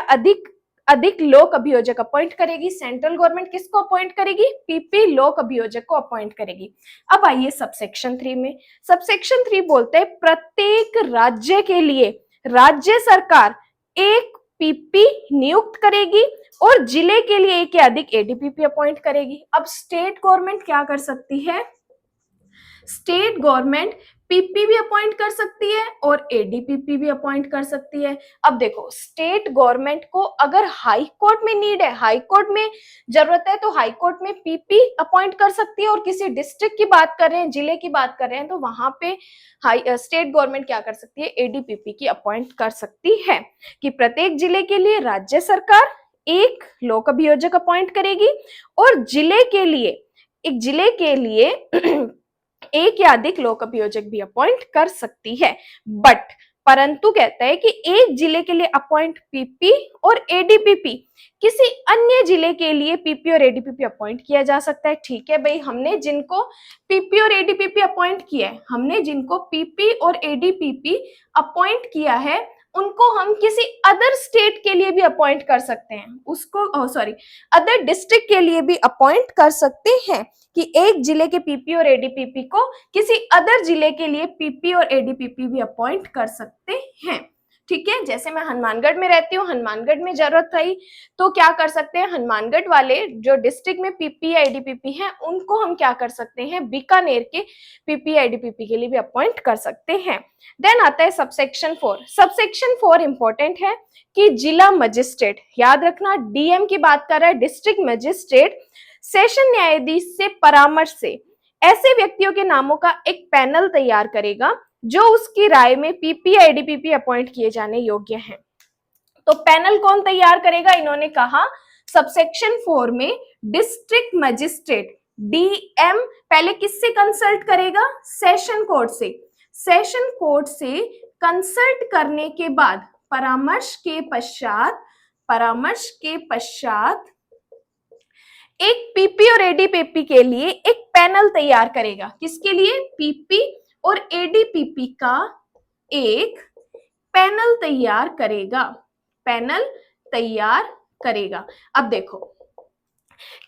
अधिक लोक अभियोजक अपॉइंट करेगी। सेंट्रल गवर्नमेंट किसको अपॉइंट करेगी? पीपी लोक अभियोजक को अपॉइंट करेगी। अब आइए सबसेक्शन 3 में। सबसेक्शन 3 बोलते हैं प्रत्येक राज्य के लिए राज्य सरकार एक पीपी नियुक्त करेगी और जिले के लिए एक या अधिक एडीपीपी अपॉइंट करेगी। अब स्टेट गवर्नमेंट क्या कर सकती है? स्टेट गवर्नमेंट पीपी भी अपॉइंट कर सकती है और एडीपीपी भी अपॉइंट कर सकती है। अब देखो, स्टेट गवर्नमेंट को अगर हाई कोर्ट में नीड है, हाई कोर्ट में जरूरत है, तो हाई कोर्ट में पीपी अपॉइंट कर सकती है। और किसी डिस्ट्रिक्ट की बात कर रहे हैं, जिले की बात कर रहे हैं, तो वहां पे स्टेट गवर्नमेंट क्या कर सकती है? एडीपीपी की अपॉइंट कर सकती है कि प्रत्येक जिले के लिए राज्य सरकार एक लोक अभियोजक अपॉइंट करेगी और जिले के लिए एक या अधिक लोक अभियोजक भी अपॉइंट कर सकती है। बट परंतु कहता है कि एक जिले के लिए अपॉइंट पीपी और एडीपीपी, किसी अन्य जिले के लिए पीपी और एडीपीपी अपॉइंट किया जा सकता है। ठीक है भाई, हमने जिनको पीपी और एडीपीपी अपॉइंट किया है, हमने जिनको पीपी और एडीपीपी अपॉइंट किया है, उनको हम किसी अदर स्टेट के लिए भी अपॉइंट कर सकते हैं, उसको अदर डिस्ट्रिक्ट के लिए भी अपॉइंट कर सकते हैं कि एक जिले के पीपी और एडीपीपी को किसी अदर जिले के लिए पीपी और एडीपीपी भी अपॉइंट कर सकते हैं। ठीक है, जैसे मैं हनुमानगढ़ में रहती हूँ, हनुमानगढ़ में जरूरत थी तो क्या कर सकते हैं? हनुमानगढ़ वाले जो डिस्ट्रिक्ट में पीपी या एडीपीपी हैं उनको हम क्या कर सकते हैं? बीकानेर के पीपी या एडीपीपी के लिए भी अपॉइंट कर सकते हैं। देन आता है सबसेक्शन 4। सबसेक्शन 4 इंपॉर्टेंट है कि जिला मजिस्ट्रेट, याद रखना डीएम की बात कर रहा है, डिस्ट्रिक्ट मजिस्ट्रेट सेशन न्यायाधीश से परामर्श से ऐसे व्यक्तियों के नामों का एक पैनल तैयार करेगा जो उसकी राय में पीपी या एडीपीपी अपॉइंट किए जाने योग्य हैं। तो पैनल कौन तैयार करेगा? इन्होंने कहा सबसेक्शन 4 में डिस्ट्रिक्ट मजिस्ट्रेट डीएम पहले किससे कंसल्ट करेगा? सेशन कोर्ट से। सेशन कोर्ट से कंसल्ट करने के बाद परामर्श के पश्चात एक पीपी और एडीपीपी के लिए एक पैनल तैयार करेगा। किसके लिए? पीपी और एडीपीपी का एक पैनल तैयार करेगा। अब देखो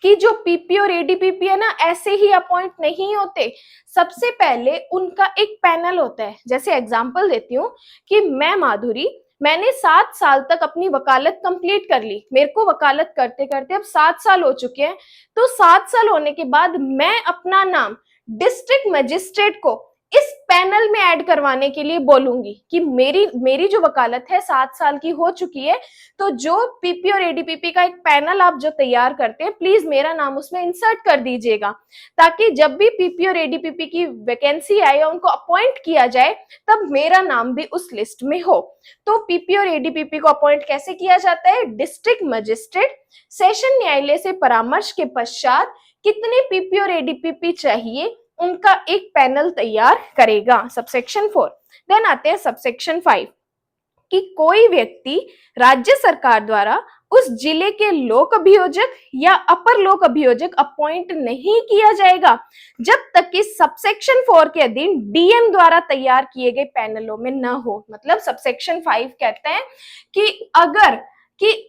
कि जो पीपी और एडीपीपी है ना, ऐसे ही अपॉइंट नहीं होते, सबसे पहले उनका एक पैनल होता है। जैसे एग्जांपल देती हूँ कि मैं माधुरी, मैंने 7 साल तक अपनी वकालत कंप्लीट कर ली, मेरे को वकालत करते करते अब 7 साल हो चुके हैं। तो 7 साल होने के बाद मैं अपना नाम डिस्ट्रिक्ट मजिस्ट्रेट को इस पैनल में ऐड करवाने के लिए बोलूंगी कि मेरी जो वकालत है 7 साल की हो चुकी है, तो जो पीपी और एडीपीपी का एक पैनल आप जो तैयार करते हैं, प्लीज मेरा नाम उसमें इंसर्ट कर दीजिएगा, ताकि जब भी पीपी और एडीपीपी की वैकेंसी आए या उनको अपॉइंट किया जाए, तब मेरा नाम भी उस लिस्ट में हो। तो पीपी और एडीपीपी को अपॉइंट कैसे किया जाता है? डिस्ट्रिक्ट मजिस्ट्रेट सेशन न्यायालय से परामर्श के पश्चात कितने पीपी और एडीपीपी चाहिए, उनका एक पैनल तैयार करेगा। सबसेक्शन 4। देन आते हैं सबसेक्शन 5 कि कोई व्यक्ति राज्य सरकार द्वारा उस जिले के लोक अभियोजक या अपर लोक अभियोजक अपॉइंट नहीं किया जाएगा जब तक कि सबसेक्शन 4 के अधीन डीएम द्वारा तैयार किए गए पैनलों में न हो। मतलब सबसेक्शन 5 कहते हैं कि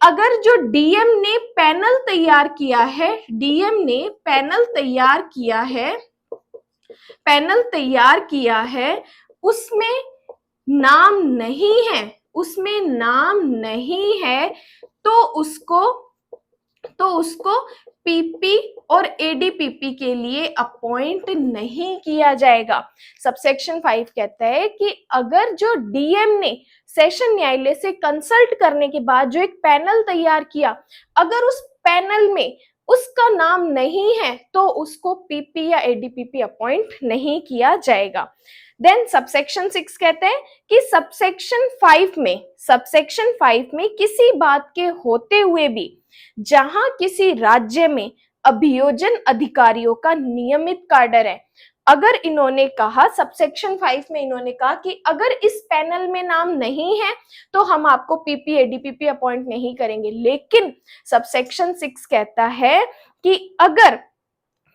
अगर जो डीएम ने पैनल तैयार किया है, उसमें नाम नहीं है, तो उसको पीपी और एडीपीपी के लिए अपॉइंट नहीं किया जाएगा। सबसेक्शन 5 कहता है कि अगर जो डीएम ने सेशन न्यायालय से कंसल्ट करने के बाद जो एक पैनल तैयार किया, अगर उस पैनल में उसका नाम नहीं है, तो उसको पीपी या एडीपीपी अपॉइंट नहीं किया जाएगा। देन सबसेक्शन 6 कहते हैं कि सबसेक्शन 5 में किसी बात के होते हुए भी जहां किसी राज्य में अभियोजन अधिकारियों का नियमित काडर है, अगर इन्होंने कहा सबसेक्शन 5 में इन्होंने कहा कि अगर इस पैनल में नाम नहीं है तो हम आपको पीपी एडीपीपी अपॉइंट नहीं करेंगे। लेकिन सबसेक्शन 6 कहता है कि अगर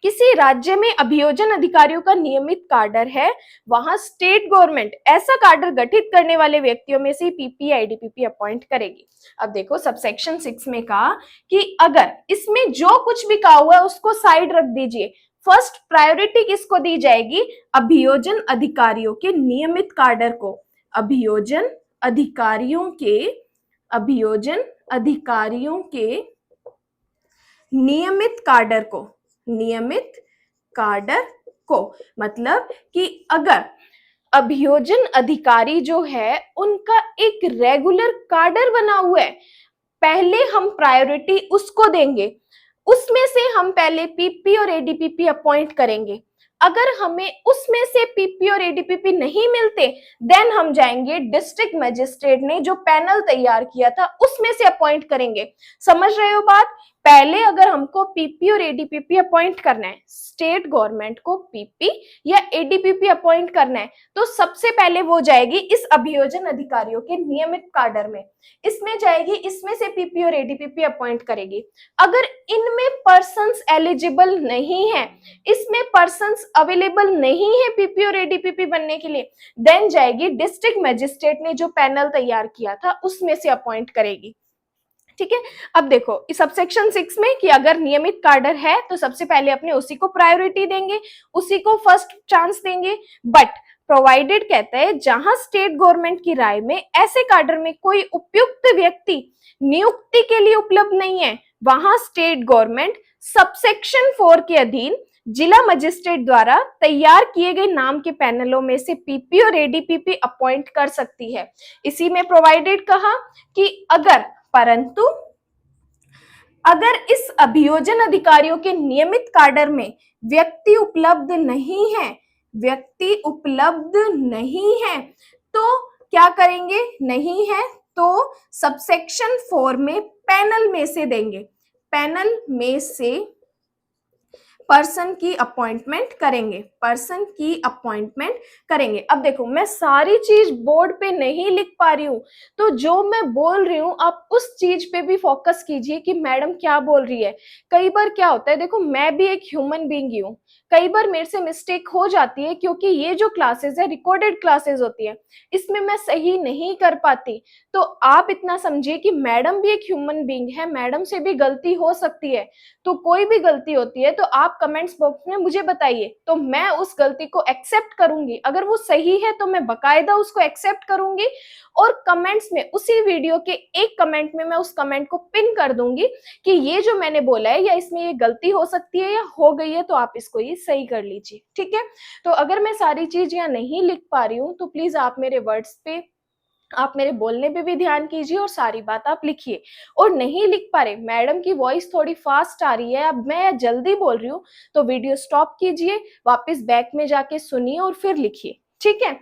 किसी राज्य में अभियोजन अधिकारियों का नियमित काडर है, वहां स्टेट गवर्नमेंट ऐसा काडर गठित करने वाले व्यक्तियों में से पीपी या एडीपीपी अपॉइंट करेगी। अब देखो सबसेक्शन 6 में कहा कि अगर इसमें जो कुछ भी कहा हुआ है उसको साइड रख दीजिए। फर्स्ट प्रायोरिटी किसको दी जाएगी? अभियोजन अधिकारियों के नियमित काडर को, अभियोजन अधिकारियों के नियमित काडर को मतलब कि अगर अभियोजन अधिकारी जो है उनका एक रेगुलर काडर बना हुआ है, पहले हम प्रायोरिटी उसको देंगे, उसमें से हम पहले पीपी और एडीपीपी अपॉइंट करेंगे। अगर हमें उसमें से पीपी और एडीपीपी नहीं मिलते, देन हम जाएंगे डिस्ट्रिक्ट मजिस्ट्रेट ने जो पैनल तैयार किया था उसमें से अपॉइंट करेंगे। समझ रहे हो बात? पहले अगर हमको पीपी और एडीपीपी अपॉइंट करना है, स्टेट गवर्नमेंट को पीपी या एडीपीपी अपॉइंट करना है, तो सबसे पहले वो जाएगी इस अभियोजन अधिकारियों के नियमित काडर में, इसमें जाएगी, इसमें से पीपी और एडीपीपी अपॉइंट करेगी। अगर इनमें पर्सन्स एलिजिबल नहीं है, इसमें पर्सन्स अवेलेबल नहीं है पीपी और एडीपीपी बनने के लिए, देन जाएगी डिस्ट्रिक्ट मजिस्ट्रेट ने जो पैनल तैयार किया था उसमें से अपॉइंट करेगी। ठीक है। अब देखो इस सबसेक्शन 6 में कि अगर नियमित काडर है तो सबसे पहले अपने उसी को प्रायोरिटी देंगे, उसी को फर्स्ट चांस देंगे। बट प्रोवाइडेड कहता है जहां स्टेट गवर्नमेंट की राय में ऐसे काडर में कोई उपयुक्त व्यक्ति नियुक्ति के लिए उपलब्ध नहीं है, वहां स्टेट गवर्नमेंट सबसेक्शन 4 के अधीन जिला मजिस्ट्रेट द्वारा तैयार किए गए नाम के पैनलों में से पीपी और एडीपीपी अपॉइंट कर सकती है। इसी में प्रोवाइडेड कहा कि परंतु अगर इस अभियोजन अधिकारियों के नियमित काडर में व्यक्ति उपलब्ध नहीं है तो क्या करेंगे? नहीं है तो सबसेक्शन 4 में पैनल में से देंगे, पैनल में से पर्सन की अपॉइंटमेंट करेंगे। अब देखो मैं सारी चीज बोर्ड पे नहीं लिख पा रही हूँ, तो जो मैं बोल रही हूँ आप उस चीज पे भी फोकस कीजिए कि मैडम क्या बोल रही है। कई बार क्या होता है, देखो मैं भी एक ह्यूमन बीइंग ही हूँ, कई बार मेरे से मिस्टेक हो जाती है, क्योंकि ये जो क्लासेस है रिकॉर्डेड क्लासेस होती है, इसमें मैं सही नहीं कर पाती। तो आप इतना समझिए कि मैडम भी एक ह्यूमन बीइंग है, मैडम से भी गलती हो सकती है। तो कोई भी गलती होती है तो आप आप कमेंट्स बॉक्स में मुझे बताइए, तो मैं उस गलती को एक्सेप्ट करूंगी। अगर वो सही है तो मैं बकायदा उसको एक्सेप्ट करूंगी और कमेंट्स में, उसी वीडियो के एक कमेंट में मैं उस कमेंट को पिन कर दूंगी कि ये जो मैंने बोला है या इसमें ये गलती हो सकती है या हो गई है, तो आप इसको ये सही कर लीजिए। ठीक है, तो अगर मैं सारी चीज यहाँ नहीं लिख पा रही हूँ तो प्लीज आप मेरे वर्ड्स पे, आप मेरे बोलने पे भी ध्यान कीजिए और सारी बात आप लिखिए। और नहीं लिख पा रहे, मैडम की वॉइस थोड़ी फास्ट आ रही है, अब मैं जल्दी बोल रही हूँ, तो वीडियो स्टॉप कीजिए, वापस बैक में जाके सुनिए और फिर लिखिए। ठीक है,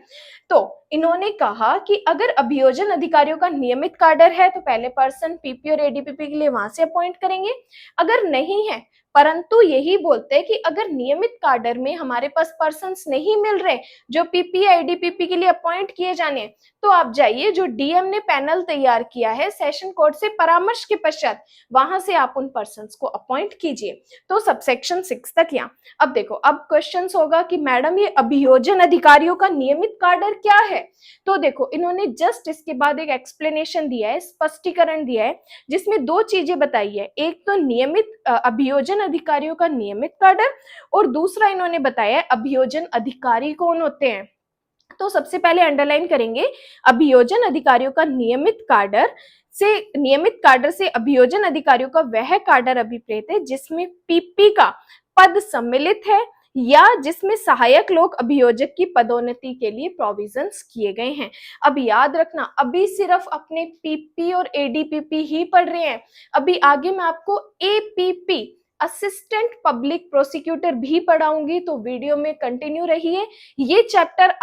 तो इन्होंने कहा कि अगर अभियोजन अधिकारियों का नियमित कैडर है तो पहले पर्सन पीपी और एडीपीपी के लिए वहां से अपॉइंट करेंगे। अगर नहीं है, परंतु यही बोलते हैं कि अगर नियमित कैडर में हमारे पास पर्सन्स नहीं मिल रहे जो पीपी या एडीपीपी के लिए अपॉइंट किए जाने, तो आप जाइए, जो डीएम ने पैनल तैयार किया है सेशन कोर्ट से परामर्श के पश्चात, वहां से आप उन पर्सन्स को अपॉइंट कीजिए। तो सबसेक्शन 6 तक यहाँ। अब देखो, अब क्वेश्चंस होगा कि मैडम ये अभियोजन अधिकारियों का नियमित कैडर क्या है। तो देखो, इन्होंने जस्ट इसके बाद एक एक्सप्लेनेशन दिया है, स्पष्टीकरण दिया है, जिसमें दो चीजें बताई है। एक तो नियमित अभियोजन अधिकारियों का नियमित कैडर, और दूसरा इन्होंने बताया है अभियोजन अधिकारी कौन होते हैं। तो सबसे पहले अंडरलाइन करेंगे, अभियोजन अधिकारियों का नियमित कैडर से अभियोजन अधिकारियों का वह कैडर अभिप्रेत है जिसमें पीपी का पद सम्मिलित है या जिसमें सहायक लोक अभियोजक की पदोन्नति के लिए प्रोविजंस किए गए हैं। अब याद रखना, अभी सिर्फ अपने पीपी और एडीपीपी ही पढ़ रहे हैं, अभी आगे मैं आपको एपीपी असिस्टेंट पब्लिक प्रोसिक्यूटर भी पढ़ाऊंगी, तो वीडियो में कंटिन्यू रहिए। ये चैप्टर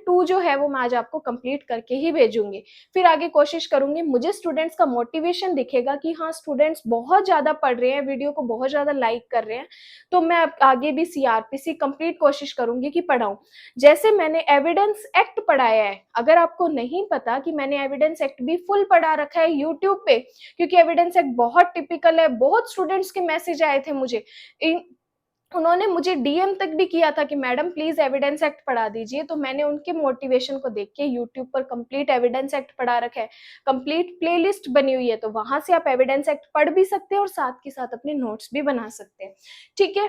2 जो है वो मैं आज आपको कंप्लीट करके ही भेजूंगी। फिर आगे कोशिश करूंगी, मुझे स्टूडेंट्स का मोटिवेशन दिखेगा कि हाँ स्टूडेंट्स बहुत ज्यादा पढ़ रहे हैं, वीडियो को बहुत ज्यादा लाइक कर रहे हैं, तो मैं आगे भी सीआरपीसी कंप्लीट कोशिश करूंगी कि पढ़ाऊं। जैसे मैंने एविडेंस एक्ट पढ़ाया है, अगर आपको नहीं पता कि मैंने एविडेंस एक्ट भी फुल पढ़ा रखा है यूट्यूब पे, क्योंकि एविडेंस एक्ट बहुत टिपिकल है, बहुत स्टूडेंट्स के मैसेज आए थे मुझे, उन्होंने मुझे डीएम तक भी किया था कि मैडम प्लीज एविडेंस एक्ट पढ़ा दीजिए, तो मैंने उनके मोटिवेशन को देख के यूट्यूब पर कंप्लीट एविडेंस एक्ट पढ़ा रखा है, कंप्लीट प्लेलिस्ट बनी हुई है, तो वहां से आप एविडेंस एक्ट पढ़ भी सकते हैं और साथ के साथ अपने नोट्स भी बना सकते हैं। ठीक है,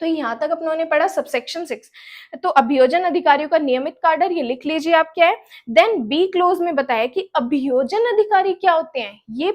तो यहाँ तक अपनों पढ़ा सबसेक्शन 6। तो अभियोजन अधिकारियों का नियमित कैडर ये लिख लीजिए आप क्या है। देन बी क्लोज में बताया कि अभियोजन अधिकारी क्या होते हैं, ये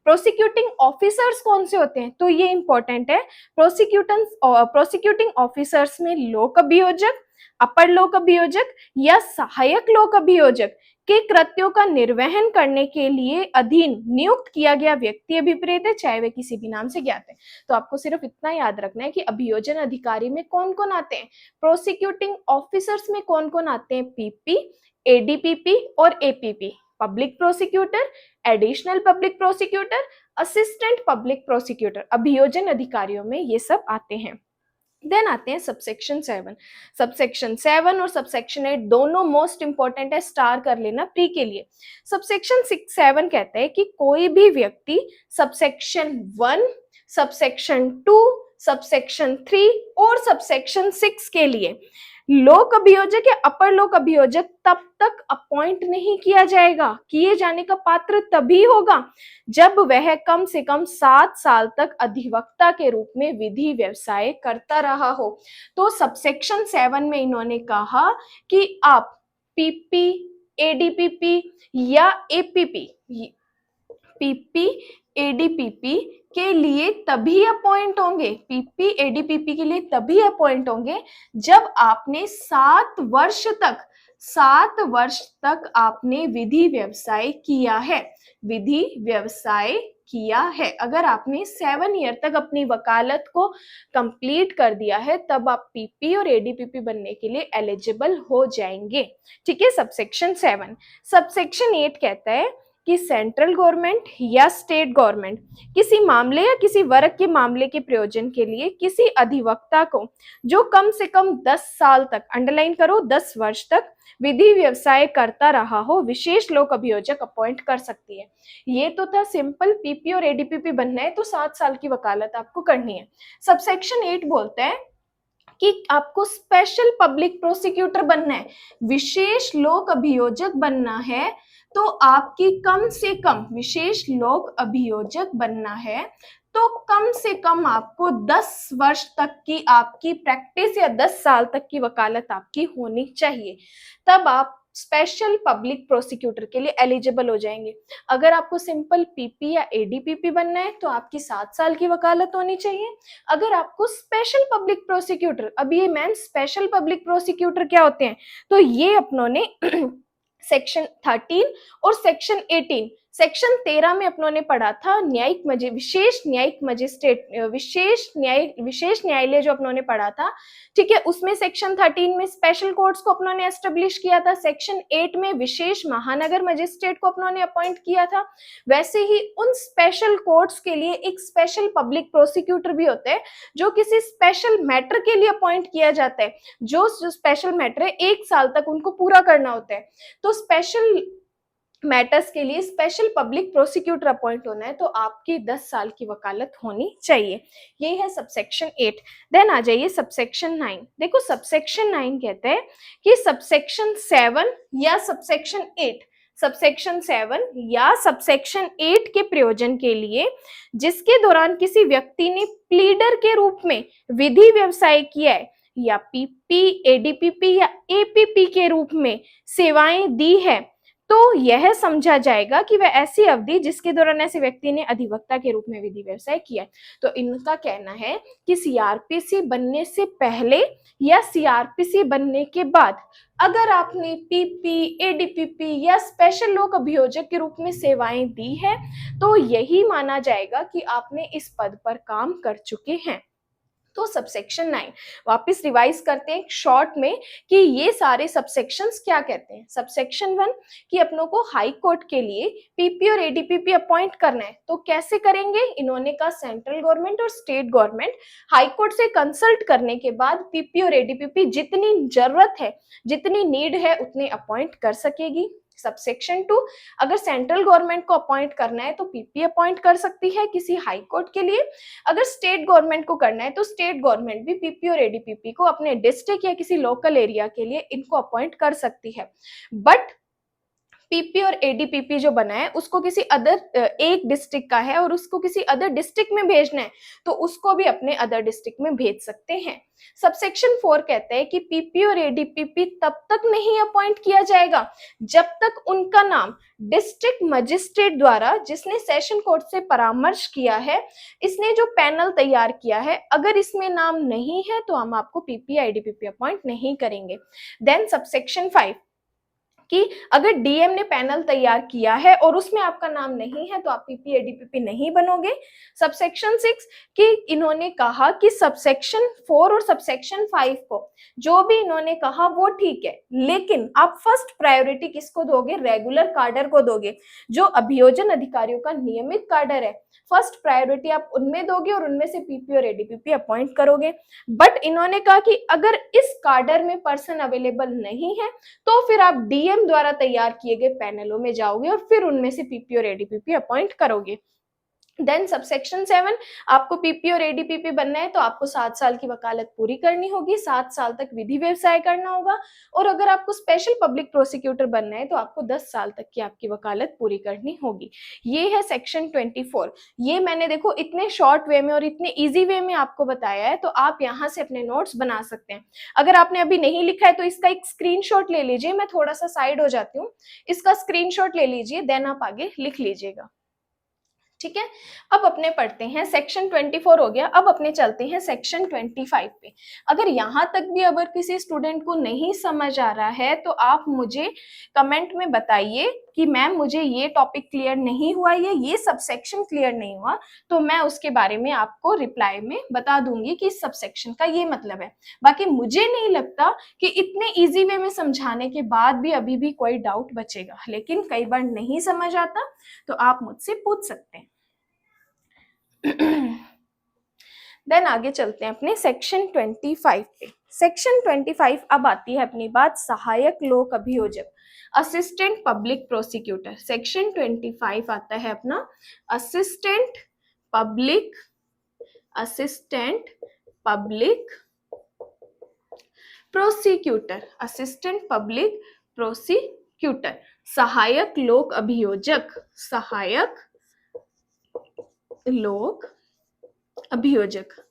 प्रोसिक्यूटिंग ऑफिसर्स कौन से होते हैं, तो ये इंपॉर्टेंट है। प्रोसिक्यूटिंग ऑफिसर्स में लोक अभियोजक, अपर लोक अभियोजक या सहायक लोक अभियोजक के कृत्यों का निर्वहन करने के लिए अधीन नियुक्त किया गया व्यक्ति अभिप्रेत है, चाहे वे किसी भी नाम से ज्ञात है। तो आपको सिर्फ इतना याद रखना है कि अभियोजन अधिकारी में कौन कौन आते हैं, प्रोसिक्यूटिंग ऑफिसर्स में कौन कौन आते हैं, पीपी, एडीपीपी और APP, public prosecutor, additional public prosecutor, assistant public prosecutor, अभियोजन अधिकारियों में ये सब आते हैं। देन आते हैं सबसेक्शन 7। सबसेक्शन 7 और सबसेक्शन 8 दोनों मोस्ट इंपॉर्टेंट है, स्टार कर लेना प्री के लिए। सबसेक्शन 7 कहते हैं कि कोई भी व्यक्ति सबसेक्शन 1, सबसेक्शन 2, सबसेक्शन 3 और सबसेक्शन 6 के लिए लोक अभियोजक या अपर लोक अभियोजक तब तक अपॉइंट नहीं किया जाएगा, किए जाने का पात्र तभी होगा जब वह कम से कम 7 साल तक अधिवक्ता के रूप में विधि व्यवसाय करता रहा हो। तो सबसेक्शन 7 में इन्होंने कहा कि आप पीपी, एडीपीपी या एपीपी, पीपी एडीपीपी के लिए तभी अपॉइंट होंगे, पीपी एडीपीपी के लिए तभी अपॉइंट होंगे जब आपने 7 वर्ष तक आपने विधि व्यवसाय किया है, विधि व्यवसाय किया है। अगर आपने 7 ईयर तक अपनी वकालत को कंप्लीट कर दिया है, तब आप पीपी और एडीपीपी बनने के लिए एलिजिबल हो जाएंगे। ठीक है, सबसेक्शन 7। सबसेक्शन 8 कहता है कि सेंट्रल गवर्नमेंट या स्टेट गवर्नमेंट किसी मामले या किसी वर्ग के मामले के प्रयोजन के लिए किसी अधिवक्ता को जो कम से कम 10 साल तक, अंडरलाइन करो 10 वर्ष तक विधि व्यवसाय करता रहा हो, विशेष लोक अभियोजक अपॉइंट कर सकती है। ये तो था सिंपल, पीपी और एडीपीपी बनना है तो 7 साल की वकालत आपको करनी है। सबसेक्शन 8 बोलते हैं कि आपको स्पेशल पब्लिक प्रोसिक्यूटर बनना है, विशेष लोक अभियोजक बनना है, तो आपकी कम से कम विशेष लोक अभियोजक बनना है तो कम से कम आपको 10 वर्ष तक की आपकी प्रैक्टिस या 10 साल तक की वकालत आपकी होनी चाहिए, तब आप स्पेशल पब्लिक प्रोसिक्यूटर के लिए एलिजिबल हो जाएंगे। अगर आपको सिंपल पीपी या एडीपीपी बनना है तो आपकी 7 साल की वकालत होनी चाहिए। अगर आपको स्पेशल पब्लिक प्रोसिक्यूटर, अभी ये मैम स्पेशल पब्लिक प्रोसिक्यूटर क्या होते हैं, तो ये अपनों ने सेक्शन 13 और सेक्शन 18, सेक्शन 13 में अपनों ने पढ़ा था न्यायिक विशेष न्यायिक मजिस्ट्रेट, विशेष न्यायालय जो अपनों ने पढ़ा था, ठीक है, उसमें सेक्शन 13 में स्पेशल कोर्ट्स को अपनों ने एस्टेब्लिश किया था, सेक्शन 8 में विशेष महानगर मजिस्ट्रेट को अपनों ने अपॉइंट किया था। वैसे ही उन स्पेशल कोर्ट्स के लिए एक स्पेशल पब्लिक प्रोसिक्यूटर भी होते हैं जो किसी स्पेशल मैटर के लिए अपॉइंट किया जाता है, जो स्पेशल मैटर है 1 साल तक उनको पूरा करना होता है। तो स्पेशल मैटर्स के लिए स्पेशल पब्लिक प्रोसिक्यूटर अपॉइंट होना है तो आपकी 10 साल की वकालत होनी चाहिए। ये है सबसेक्शन 8। देन आ जाइए सबसेक्शन 9। देखो सबसेक्शन 9 कहते हैं कि सबसेक्शन 7 या सबसेक्शन 8, सबसेक्शन 7 या सबसेक्शन 8 के प्रयोजन के लिए जिसके दौरान किसी व्यक्ति ने प्लीडर के रूप में विधि व्यवसाय किया है या पीपी, एडीपीपी या एपीपी के रूप में सेवाएं दी है, तो यह समझा जाएगा कि वह ऐसी अवधि जिसके दौरान ऐसे व्यक्ति ने अधिवक्ता के रूप में विधि व्यवसाय किया है। तो इनका कहना है कि सीआरपीसी बनने से पहले या सीआरपीसी बनने के बाद अगर आपने पीपी, एडीपीपी या स्पेशल लोक अभियोजक के रूप में सेवाएं दी है तो यही माना जाएगा कि आपने इस पद पर काम कर चुके हैं। तो सबसेक्शन 9 वापस रिवाइज करते हैं शॉर्ट में कि ये सारे सबसेक्शंस क्या कहते हैं। सबसेक्शन 1 कि अपनों को हाई कोर्ट के लिए पीपी और एडीपीपी अपॉइंट करना है, तो कैसे करेंगे, इन्होंने कहा सेंट्रल गवर्नमेंट और स्टेट गवर्नमेंट हाई कोर्ट से कंसल्ट करने के बाद पीपी और एडीपीपी जितनी जरूरत है, जितनी नीड है उतने अपॉइंट कर सकेगी। सबसेक्शन 2 अगर सेंट्रल गवर्नमेंट को अपॉइंट करना है तो पीपी अपॉइंट कर सकती है किसी हाई कोर्ट के लिए, अगर स्टेट गवर्नमेंट को करना है तो स्टेट गवर्नमेंट भी पीपी और एडीपीपी को अपने डिस्ट्रिक्ट या किसी लोकल एरिया के लिए इनको अपॉइंट कर सकती है। बट पीपी और एडीपीपी जो बना है उसको किसी अदर एक डिस्ट्रिक्ट का है और उसको किसी अदर डिस्ट्रिक्ट में भेजना है तो उसको भी अपने अदर डिस्ट्रिक्ट में भेज सकते हैं। सबसेक्शन 4 कहते हैं कि पीपी और एडीपीपी तब तक नहीं अपॉइंट किया जाएगा जब तक उनका नाम डिस्ट्रिक्ट मजिस्ट्रेट द्वारा, जिसने सेशन कोर्ट से परामर्श किया है, इसने जो पैनल तैयार किया है, अगर इसमें नाम नहीं है तो हम आपको पीपी या एडीपीपी अपॉइंट नहीं करेंगे। देन सबसेक्शन 5 कि अगर डीएम ने पैनल तैयार किया है और उसमें आपका नाम नहीं है तो आप पीपी एडीपीपी नहीं बनोगे। सबसेक्शन 6 कि इन्होंने कहा कि सबसेक्शन 4 और सबसेक्शन 5 को जो भी इन्होंने कहा वो ठीक है, लेकिन आप फर्स्ट प्रायोरिटी किसको दोगे, रेगुलर कार्डर को दोगे, जो अभियोजन अधिकारियों का नियमित कार्डर है, फर्स्ट प्रायोरिटी आप उनमें दोगे और उनमें से पीपी और एडीपीपी अपॉइंट करोगे। बट इन्होंने कहा कि अगर इस कार्डर में पर्सन अवेलेबल नहीं है तो फिर आप डीएम द्वारा तैयार किए गए पैनलों में जाओगे और फिर उनमें से पीपी और एडीपीपी अपॉइंट करोगे। देन सबसेक्शन 7 आपको पीपी और एडीपीपी बनना है तो आपको 7 साल की वकालत पूरी करनी होगी, 7 साल तक विधि व्यवसाय करना होगा, और अगर आपको स्पेशल पब्लिक प्रोसिक्यूटर बनना है तो आपको 10 साल तक की आपकी वकालत पूरी करनी होगी। ये है सेक्शन 24। ये मैंने देखो इतने शॉर्ट वे में और इतने ईजी वे में आपको बताया है, तो आप यहाँ से अपने नोट्स बना सकते हैं। अगर आपने अभी नहीं लिखा है तो इसका एक स्क्रीनशॉट ले लीजिए, मैं थोड़ा सा साइड हो जाती हूँ, इसका स्क्रीनशॉट ले लीजिए, देन आप आगे लिख लीजिएगा, ठीक है। अब अपने पढ़ते हैं, सेक्शन 24 हो गया, अब अपने चलते हैं सेक्शन 25 पे। अगर यहां तक भी अगर किसी स्टूडेंट को नहीं समझ आ रहा है तो आप मुझे कमेंट में बताइए कि मैम मुझे ये टॉपिक क्लियर नहीं हुआ, ये सबसेक्शन क्लियर नहीं हुआ, तो मैं उसके बारे में आपको रिप्लाई में बता दूंगी कि इस सबसेक्शन का ये मतलब है। बाकी मुझे नहीं लगता कि इतने इजी वे में समझाने के बाद भी अभी भी कोई डाउट बचेगा, लेकिन कई बार नहीं समझ आता तो आप मुझसे पूछ सकते हैं। देन आगे चलते हैं अपने सेक्शन 25 पे। सेक्शन 25 अब आती है अपनी बात सहायक लोक अभियोजक, असिस्टेंट पब्लिक प्रोसिक्यूटर। सेक्शन 25 आता है अपना assistant public prosecutor, assistant public prosecutor. सहायक लोक अभियोजक, सहायक लोक अभियोजक।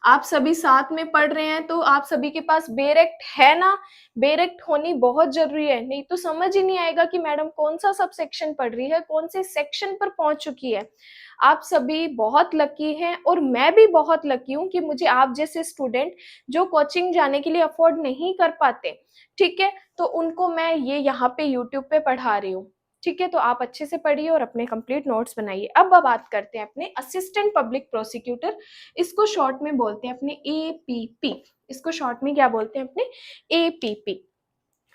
आप सभी साथ में पढ़ रहे हैं तो आप सभी के पास बेरेक्ट है ना? बेरेक्ट होनी बहुत जरूरी है, नहीं तो समझ ही नहीं आएगा कि मैडम कौन सा सब सेक्शन पढ़ रही है, कौन से सेक्शन पर पहुंच चुकी है। आप सभी बहुत लकी हैं और मैं भी बहुत लकी हूं कि मुझे आप जैसे स्टूडेंट जो कोचिंग जाने के लिए अफोर्ड नहीं कर पाते, ठीक है, तो उनको मैं ये यहाँ पे यूट्यूब पे पढ़ा रही हूँ। ठीक है, तो आप अच्छे से पढ़िए और अपने कंप्लीट नोट्स बनाइए। अब बात करते हैं अपने असिस्टेंट पब्लिक प्रोसिक्यूटर, इसको शॉर्ट में बोलते हैं अपने एपीपी। इसको शॉर्ट में क्या बोलते हैं? अपने एपीपी।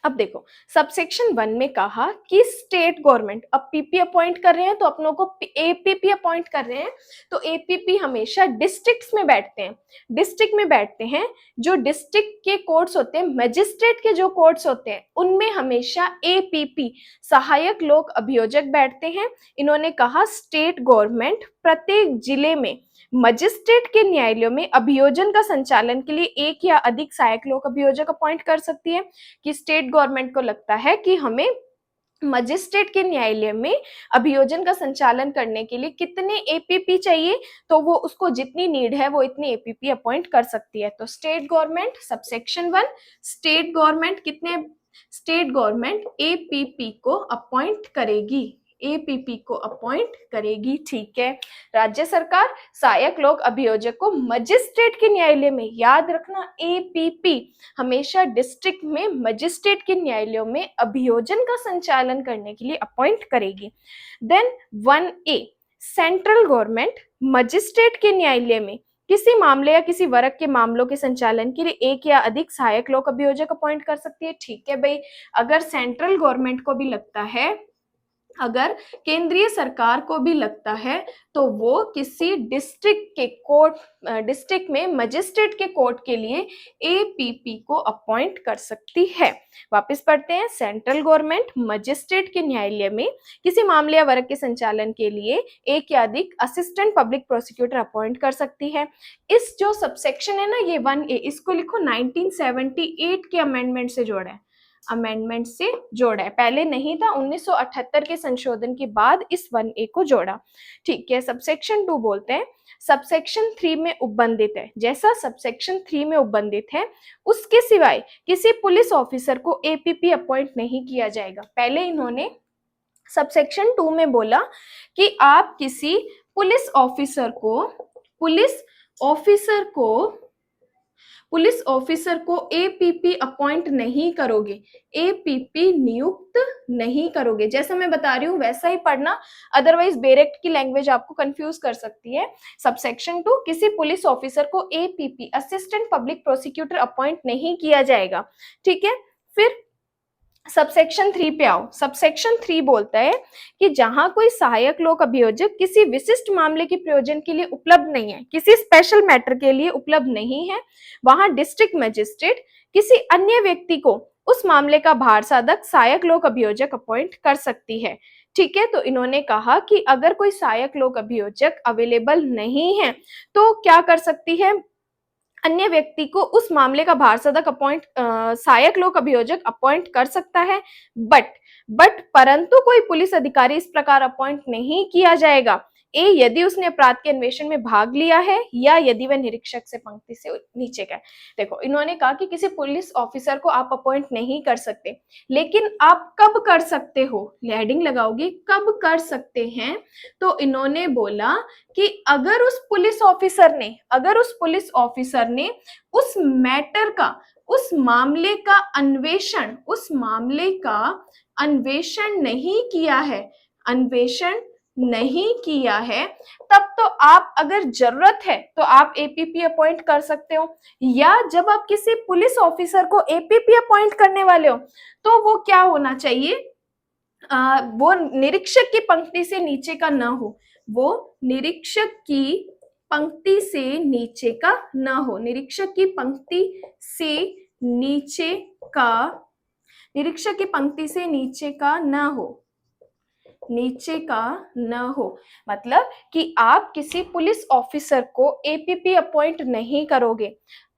अब देखो, सबसेक्शन 1 में कहा कि स्टेट गवर्नमेंट, अब पीपी अपॉइंट कर रहे हैं तो अपनों को एपीपी अपॉइंट कर रहे हैं, तो एपीपी हमेशा डिस्ट्रिक्ट्स में बैठते हैं। डिस्ट्रिक्ट में बैठते हैं, जो डिस्ट्रिक्ट के कोर्ट्स होते हैं, मजिस्ट्रेट के जो कोर्ट्स होते हैं, उनमें हमेशा एपीपी सहायक लोक अभियोजक बैठते हैं। इन्होंने कहा स्टेट गवर्नमेंट प्रत्येक जिले में मजिस्ट्रेट के न्यायालयों में अभियोजन का संचालन के लिए एक या अधिक सहायक लोक अभियोजक अपॉइंट कर सकती है। कि स्टेट गवर्नमेंट को लगता है कि हमें मजिस्ट्रेट के न्यायालय में अभियोजन का संचालन करने के लिए कितने एपीपी चाहिए, तो वो उसको जितनी नीड है वो इतनी एपीपी अपॉइंट कर सकती है। तो state government subsection 1, state government कितने, स्टेट गवर्नमेंट एपीपी को अपॉइंट करेगी, एपीपी को अपॉइंट करेगी। ठीक है, राज्य सरकार सहायक लोक अभियोजक को मजिस्ट्रेट के न्यायालय में, याद रखना एपीपी हमेशा डिस्ट्रिक्ट में मजिस्ट्रेट के न्यायालयों में अभियोजन का संचालन करने के लिए अपॉइंट करेगी। Then 1A, central government magistrate के न्यायालय में किसी मामले या किसी वर्ग के मामलों के संचालन के लिए एक या अधिक सहायक लोक अभियोजक अपॉइंट कर सकती है। ठीक है भाई, अगर सेंट्रल गवर्नमेंट को भी लगता है, अगर केंद्रीय सरकार को भी लगता है, तो वो किसी डिस्ट्रिक्ट के कोर्ट, डिस्ट्रिक्ट में मजिस्ट्रेट के कोर्ट के लिए एपीपी को अपॉइंट कर सकती है। वापस पढ़ते हैं, सेंट्रल गवर्नमेंट मजिस्ट्रेट के न्यायालय में किसी मामले या वर्ग के संचालन के लिए एक या अधिक असिस्टेंट पब्लिक प्रोसिक्यूटर अपॉइंट कर सकती है। इस जो सबसेक्शन है ना, ये 1A, इसको लिखो 1978 के अमेंडमेंट से जोड़ा है, अमेंडमेंट से जोड़ा है, पहले नहीं था, 1978 के संशोधन के बाद इस 1A को जोड़ा। ठीक है, सबसेक्शन 2 बोलते हैं सबसेक्शन 3 में उपबंधित है, जैसा सबसेक्शन 3 में उपबंधित है उसके सिवाय किसी पुलिस ऑफिसर को एपीपी अपॉइंट नहीं किया जाएगा। पहले इन्होंने सबसेक्शन 2 में बोला कि आप किसी पुलिस ऑफिसर को, पुलिस ऑफिसर को एपीपी अपॉइंट नहीं करोगे, एपीपी नियुक्त नहीं करोगे। जैसा मैं बता रही हूँ वैसा ही पढ़ना, अदरवाइज बेरेक्ट की लैंग्वेज आपको कंफ्यूज कर सकती है। सबसेक्शन 2, किसी पुलिस ऑफिसर को APP assistant public prosecutor appoint नहीं किया जाएगा। ठीक है, फिर सबसेक्शन 3 पे आओ। सबसेक्शन 3 बोलता है कि जहां कोई सहायक लोक अभियोजक किसी विशिष्ट मामले के प्रयोजन के लिए उपलब्ध नहीं है, किसी स्पेशल मैटर के लिए उपलब्ध नहीं है, वहां डिस्ट्रिक्ट मजिस्ट्रेट किसी अन्य व्यक्ति को उस मामले का भार साधक सहायक लोक अभियोजक अपॉइंट कर सकती है। ठीक है, तो इन्होंने कहा कि अगर कोई सहायक लोक अभियोजक अवेलेबल नहीं है तो क्या कर सकती है, अन्य व्यक्ति को उस मामले का भार साधक अपॉइंट, सहायक लोक अभियोजक अपॉइंट कर सकता है। बट परंतु कोई पुलिस अधिकारी इस प्रकार अपॉइंट नहीं किया जाएगा, ए यदि उसने अपराध के अन्वेषण में भाग लिया है या यदि वह निरीक्षक से पंक्ति से नीचे का है। देखो, इन्होंने कहा कि किसी पुलिस ऑफिसर को आप अपॉइंट नहीं कर सकते, लेकिन आप कब कर सकते हो, हेडिंग लगाओगे कब कर सकते हैं। तो इन्होंने बोला कि अगर उस पुलिस ऑफिसर ने उस मैटर का, उस मामले का अन्वेषण नहीं किया है, तब तो आप, अगर जरूरत है तो आप एपीपी अपॉइंट कर सकते हो। या जब आप किसी पुलिस ऑफिसर को एपीपी अपॉइंट करने वाले हो तो वो क्या होना चाहिए, वो निरीक्षक की पंक्ति से नीचे का ना हो, वो निरीक्षक की पंक्ति से नीचे का ना हो, निरीक्षक की पंक्ति से नीचे का ना हो, मतलब कि आप किसी पुलिस ऑफिसर को एपीपी अपॉइंट नहीं करोगे।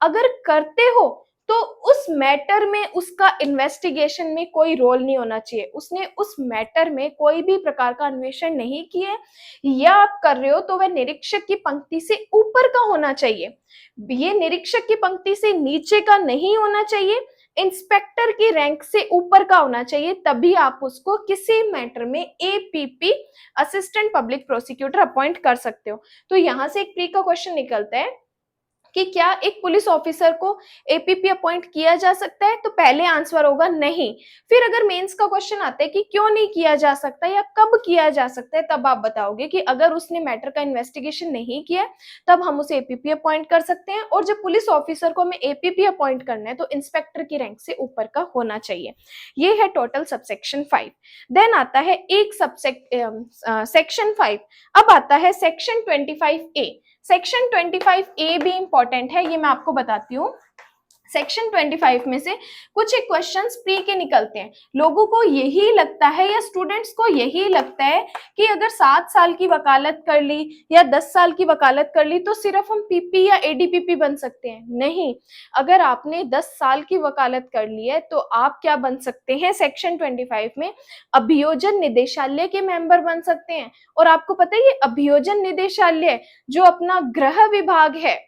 अगर करते हो तो उस मैटर में उसका इन्वेस्टिगेशन में कोई रोल नहीं होना चाहिए, उसने उस मैटर में कोई भी प्रकार का अन्वेषण नहीं किया, या आप कर रहे हो तो वह निरीक्षक की पंक्ति से ऊपर का होना चाहिए, ये निरीक्षक की पंक्ति से नीचे का नहीं होना चाहिए, इंस्पेक्टर की रैंक से ऊपर का होना चाहिए, तभी आप उसको किसी मैटर में APP assistant public prosecutor appoint कर सकते हो। तो यहां से एक प्री का क्वेश्चन निकलता है कि क्या एक पुलिस ऑफिसर को एपीपी अपॉइंट किया जा सकता है, तो पहले आंसर होगा नहीं। फिर अगर मेंस का क्वेश्चन आता है कि क्यों नहीं किया जा सकता या कब किया जा सकता है, तब आप बताओगे कि अगर उसने मैटर का इन्वेस्टिगेशन नहीं किया तब हम उसे एपीपी अपॉइंट कर सकते हैं, और जब पुलिस ऑफिसर को हमें एपीपी अपॉइंट करना है तो इंस्पेक्टर की रैंक से ऊपर का होना चाहिए। ये है टोटल सबसेक्शन 5। देन आता है एक सेक्शन 5। अब आता है सेक्शन 25A। सेक्शन 25A भी इंपॉर्टेंट है, ये मैं आपको बताती हूँ। सेक्शन 25 में से कुछ एक क्वेश्चंस प्री के निकलते हैं। लोगों को यही लगता है या स्टूडेंट्स को यही लगता है कि अगर 7 साल की वकालत कर ली या 10 साल की वकालत कर ली तो सिर्फ हम पीपी या एडीपीपी बन सकते हैं। नहीं, अगर आपने 10 साल की वकालत कर ली है तो आप क्या बन सकते हैं, सेक्शन 25 में अभियोजन निदेशालय के मेंबर बन सकते हैं। और आपको पता है ये अभियोजन निदेशालय जो अपना गृह विभाग है,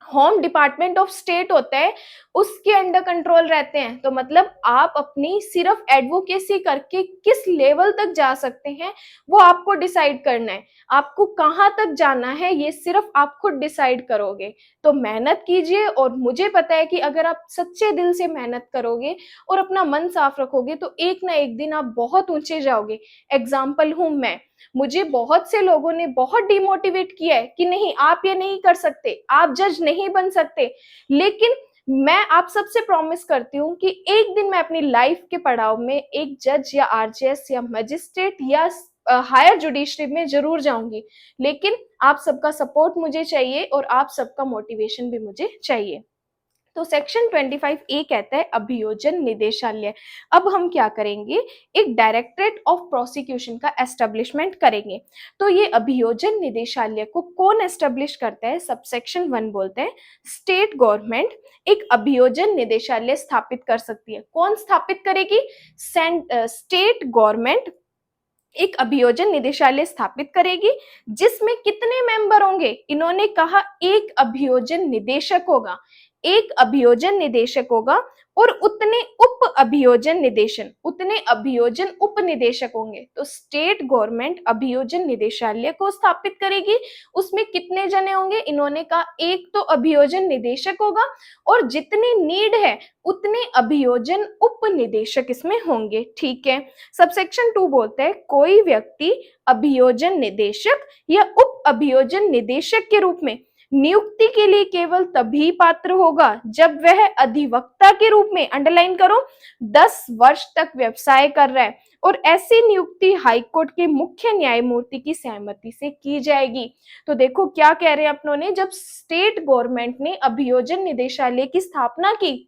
होम डिपार्टमेंट ऑफ स्टेट होता है, उसके अंडर कंट्रोल रहते हैं। तो मतलब आप अपनी सिर्फ एडवोकेसी करके किस लेवल तक जा सकते हैं वो आपको डिसाइड करना है। आपको कहाँ तक जाना है ये सिर्फ आप खुद डिसाइड करोगे। तो मेहनत कीजिए, और मुझे पता है कि अगर आप सच्चे दिल से मेहनत करोगे और अपना मन साफ रखोगे तो एक ना एक दिन आप बहुत ऊंचे जाओगे। एग्जाम्पल हूं मैं, मुझे बहुत से लोगों ने बहुत डिमोटिवेट किया है कि नहीं आप ये नहीं कर सकते, आप जज नहीं बन सकते, लेकिन मैं आप सबसे प्रॉमिस करती हूँ कि एक दिन मैं अपनी लाइफ के पड़ाव में एक जज या आरजेएस या मजिस्ट्रेट या हायर जुडिशरी में जरूर जाऊंगी। लेकिन आप सबका सपोर्ट मुझे चाहिए और आप सबका मोटिवेशन भी मुझे चाहिए। तो सेक्शन 25A कहता है अभियोजन निदेशालय। अब हम क्या करेंगे, एक डायरेक्टरेट ऑफ प्रोसिक्यूशन का एस्टेब्लिशमेंट करेंगे। तो ये अभियोजन निदेशालय को कौन एस्टेब्लिश करता है, सबसेक्शन 1 बोलते हैं स्टेट गवर्नमेंट एक अभियोजन निदेशालय स्थापित कर सकती है। कौन स्थापित करेगी, स्टेट गवर्नमेंट एक अभियोजन निदेशालय स्थापित करेगी, जिसमें कितने मेंबर होंगे, इन्होंने कहा एक अभियोजन निदेशक होगा, एक अभियोजन निदेशक होगा और उतने उप अभियोजन उप निदेशक होंगे। तो स्टेट गवर्नमेंट अभियोजन निदेशालय को स्थापित करेगी, उसमें कितने जने होंगे, इन्होंने कहा एक तो अभियोजन निदेशक होगा और जितनी नीड है उतने अभियोजन उप निदेशक इसमें होंगे। ठीक है। सबसेक्शन 2 बोलते हैं कोई व्यक्ति अभियोजन निदेशक या उप अभियोजन निदेशक के रूप में नियुक्ति के लिए केवल तभी पात्र होगा जब वह अधिवक्ता के रूप में, अंडरलाइन करो, 10 वर्ष तक व्यवसाय कर रहा है, और ऐसी नियुक्ति हाईकोर्ट के मुख्य न्यायमूर्ति की सहमति से की जाएगी। तो देखो क्या कह रहे हैं अपनों ने, जब स्टेट गवर्नमेंट ने अभियोजन निदेशालय की स्थापना की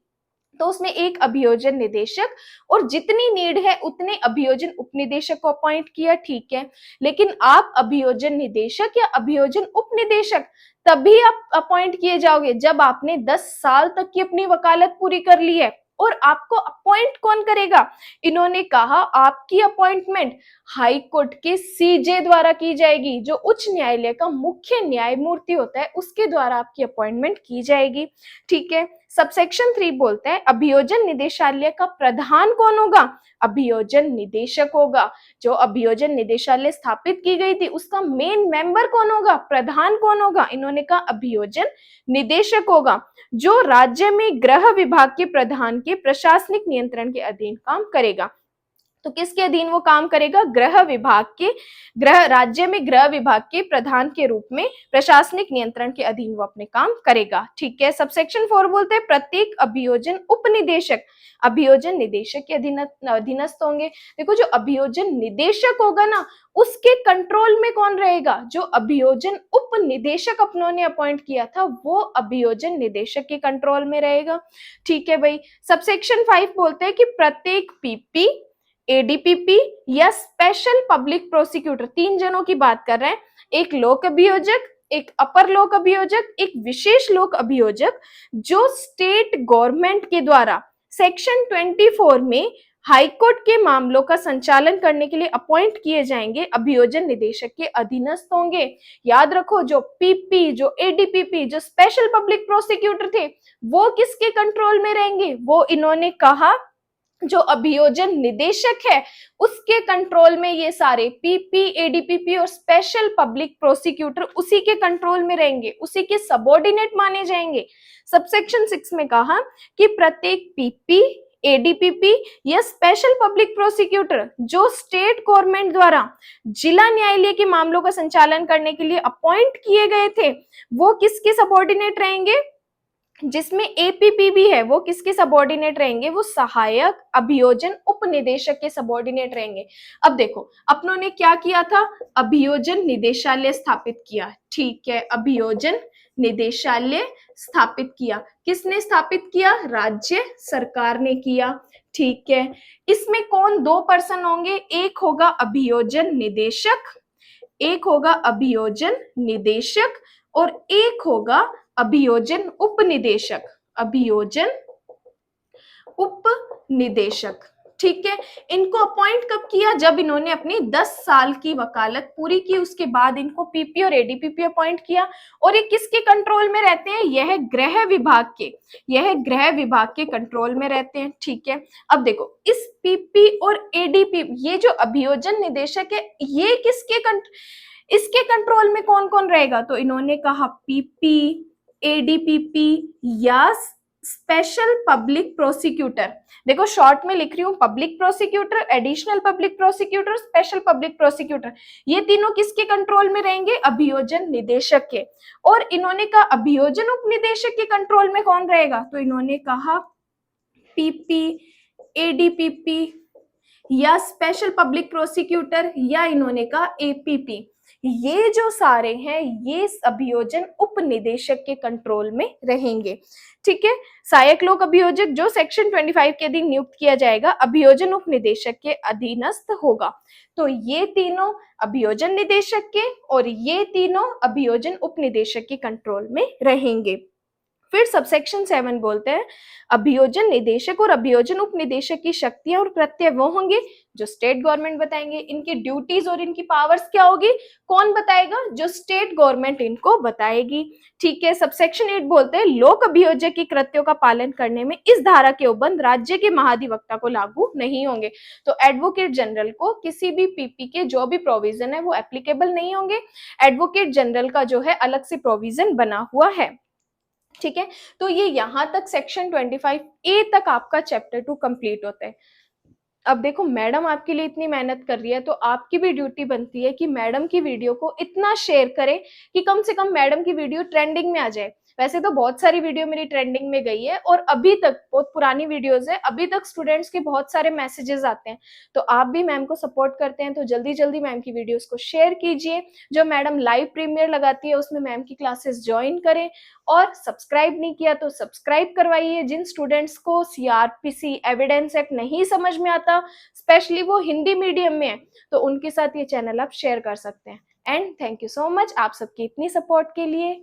तो उसमें एक अभियोजन निदेशक और जितनी नीड है उतने अभियोजन उपनिदेशक को अपॉइंट किया। ठीक है, लेकिन आप अभियोजन निदेशक या अभियोजन उपनिदेशक तभी आप अपॉइंट किए जाओगे जब आपने 10 साल तक की अपनी वकालत पूरी कर ली है। और आपको अपॉइंट कौन करेगा, इन्होंने कहा आपकी अपॉइंटमेंट हाई कोर्ट के सीजे द्वारा की जाएगी, जो उच्च न्यायालय का मुख्य न्यायमूर्ति होता है उसके द्वारा आपकी अपॉइंटमेंट की जाएगी। ठीक है। सबसेक्शन 3 बोलता है अभियोजन निदेशालय का प्रधान कौन होगा, अभियोजन निदेशक होगा। जो अभियोजन निदेशालय स्थापित की गई थी उसका मेन मेंबर कौन होगा, प्रधान कौन होगा, इन्होंने कहा अभियोजन निदेशक होगा, जो राज्य में गृह विभाग के प्रधान के प्रशासनिक नियंत्रण के अधीन काम करेगा। तो किसके अधीन वो काम करेगा, राज्य में गृह विभाग के प्रधान के रूप में प्रशासनिक नियंत्रण के अधीन वो अपने काम करेगा। ठीक है। सबसेक्शन 4 बोलते हैं प्रत्येक अभियोजन उपनिदेशक अभियोजन निदेशक के अधीनस्थ होंगे। देखो जो अभियोजन निदेशक होगा ना उसके कंट्रोल में कौन रहेगा, जो अभियोजन उप निदेशक अपनों ने अपॉइंट किया था वो अभियोजन निदेशक के कंट्रोल में रहेगा। ठीक है भाई। सबसेक्शन 5 बोलते हैं कि प्रत्येक पीपी, एडीपीपी या स्पेशल पब्लिक प्रोसिक्यूटर, 3 जनों की बात कर रहे हैं, एक लोक अभियोजक, एक अपर लोक अभियोजक, एक विशेष लोक अभियोजक, जो स्टेट गवर्नमेंट के द्वारा सेक्शन 24 में हाईकोर्ट के मामलों का संचालन करने के लिए अपॉइंट किए जाएंगे, अभियोजन निदेशक के अधीनस्थ होंगे। याद रखो, जो पीपी, जो एडीपीपी, जो स्पेशल पब्लिक प्रोसिक्यूटर थे, वो किसके कंट्रोल में रहेंगे? वो इन्होंने कहा जो अभियोजन निदेशक है उसके कंट्रोल में ये सारे पीपी, एडीपीपी और स्पेशल पब्लिक प्रोसिक्यूटर उसी के कंट्रोल में रहेंगे, उसी के सबऑर्डिनेट माने जाएंगे। सबसेक्शन 6 में कहा कि प्रत्येक पीपी, एडीपीपी या स्पेशल पब्लिक प्रोसिक्यूटर जो स्टेट गवर्नमेंट द्वारा जिला न्यायालय के मामलों का संचालन करने के लिए अपॉइंट किए गए थे, वो किसके सबऑर्डिनेट रहेंगे? जिसमें एपीपी भी है, वो किसके सबऑर्डिनेट रहेंगे? वो सहायक अभियोजन उपनिदेशक के सबऑर्डिनेट रहेंगे। अब देखो, अपनों ने क्या किया था? अभियोजन निदेशालय स्थापित किया। ठीक है, अभियोजन निदेशालय स्थापित किया। किसने स्थापित किया? राज्य सरकार ने किया। ठीक है, इसमें कौन दो पर्सन होंगे? एक होगा अभियोजन निदेशक, एक होगा अभियोजन निदेशक और एक होगा अभियोजन उपनिदेशक, अभियोजन उपनिदेशक। ठीक है, इनको अपॉइंट कब किया? जब इन्होंने अपनी 10 साल की वकालत पूरी की, उसके बाद इनको पीपी और एडीपीपी अपॉइंट किया। और ये किसके कंट्रोल में रहते हैं? यह गृह विभाग के, यह गृह विभाग के कंट्रोल में रहते हैं। ठीक है, अब देखो, इस पीपी और एडीपीपी, ये जो अभियोजन निदेशक है, ये इसके कंट्रोल में कौन कौन रहेगा? तो इन्होंने कहा पीपी, एडीपीपी या स्पेशल पब्लिक प्रोसिक्यूटर। देखो, शॉर्ट में लिख रही हूं, public prosecutor, additional public prosecutor, special public prosecutor, ये तीनों किसके कंट्रोल में रहेंगे? अभियोजन निदेशक के। और इन्होंने कहा अभियोजन उपनिदेशक के कंट्रोल में कौन रहेगा? तो इन्होंने कहा पीपी, एडीपीपी या स्पेशल पब्लिक प्रोसिक्यूटर, या इन्होंने कहा एपीपी। ये जो सारे हैं, ये अभियोजन उपनिदेशक के कंट्रोल में रहेंगे। ठीक है, सहायक लोक अभियोजक जो सेक्शन 25 के अधीन नियुक्त किया जाएगा, अभियोजन उपनिदेशक के अधीनस्थ होगा। तो ये तीनों अभियोजन निदेशक के और ये तीनों अभियोजन उपनिदेशक के कंट्रोल में रहेंगे। फिर सबसेक्शन 7 बोलते हैं अभियोजन निदेशक और अभियोजन उपनिदेशक की शक्तियां और कृत्य वो होंगे जो स्टेट गवर्नमेंट बताएंगे। इनकी ड्यूटीज और इनकी पावर्स क्या होगी? कौन बताएगा? जो स्टेट गवर्नमेंट इनको बताएगी। ठीक है, सबसेक्शन 8 बोलते हैं लोक अभियोजक की कृत्यों का पालन करने में इस धारा के उपबंध राज्य के महाधिवक्ता को लागू नहीं होंगे। तो एडवोकेट जनरल को किसी भी पीपी के जो भी प्रोविजन है वो एप्लीकेबल नहीं होंगे। एडवोकेट जनरल का जो है अलग से प्रोविजन बना हुआ है। ठीक है, तो ये यहां तक सेक्शन 25A तक आपका चैप्टर 2 कंप्लीट होता है। अब देखो, मैडम आपके लिए इतनी मेहनत कर रही है, तो आपकी भी ड्यूटी बनती है कि मैडम की वीडियो को इतना शेयर करें कि कम से कम मैडम की वीडियो ट्रेंडिंग में आ जाए। वैसे तो बहुत सारी वीडियो मेरी ट्रेंडिंग में गई है और अभी तक बहुत पुरानी वीडियोस है, अभी तक स्टूडेंट्स के बहुत सारे मैसेजेस आते हैं। तो आप भी मैम को सपोर्ट करते हैं तो जल्दी जल्दी मैम की वीडियोस को शेयर कीजिए। जो मैडम लाइव प्रीमियर लगाती है उसमें मैम की क्लासेस ज्वाइन करें और सब्सक्राइब नहीं किया तो सब्सक्राइब करवाइए। जिन स्टूडेंट्स को सीआरपीसी, एविडेंस एक्ट नहीं समझ में आता, स्पेशली वो हिंदी मीडियम में है, तो उनके साथ ये चैनल आप शेयर कर सकते हैं। And thank you so much आप सबकी इतनी सपोर्ट के लिए।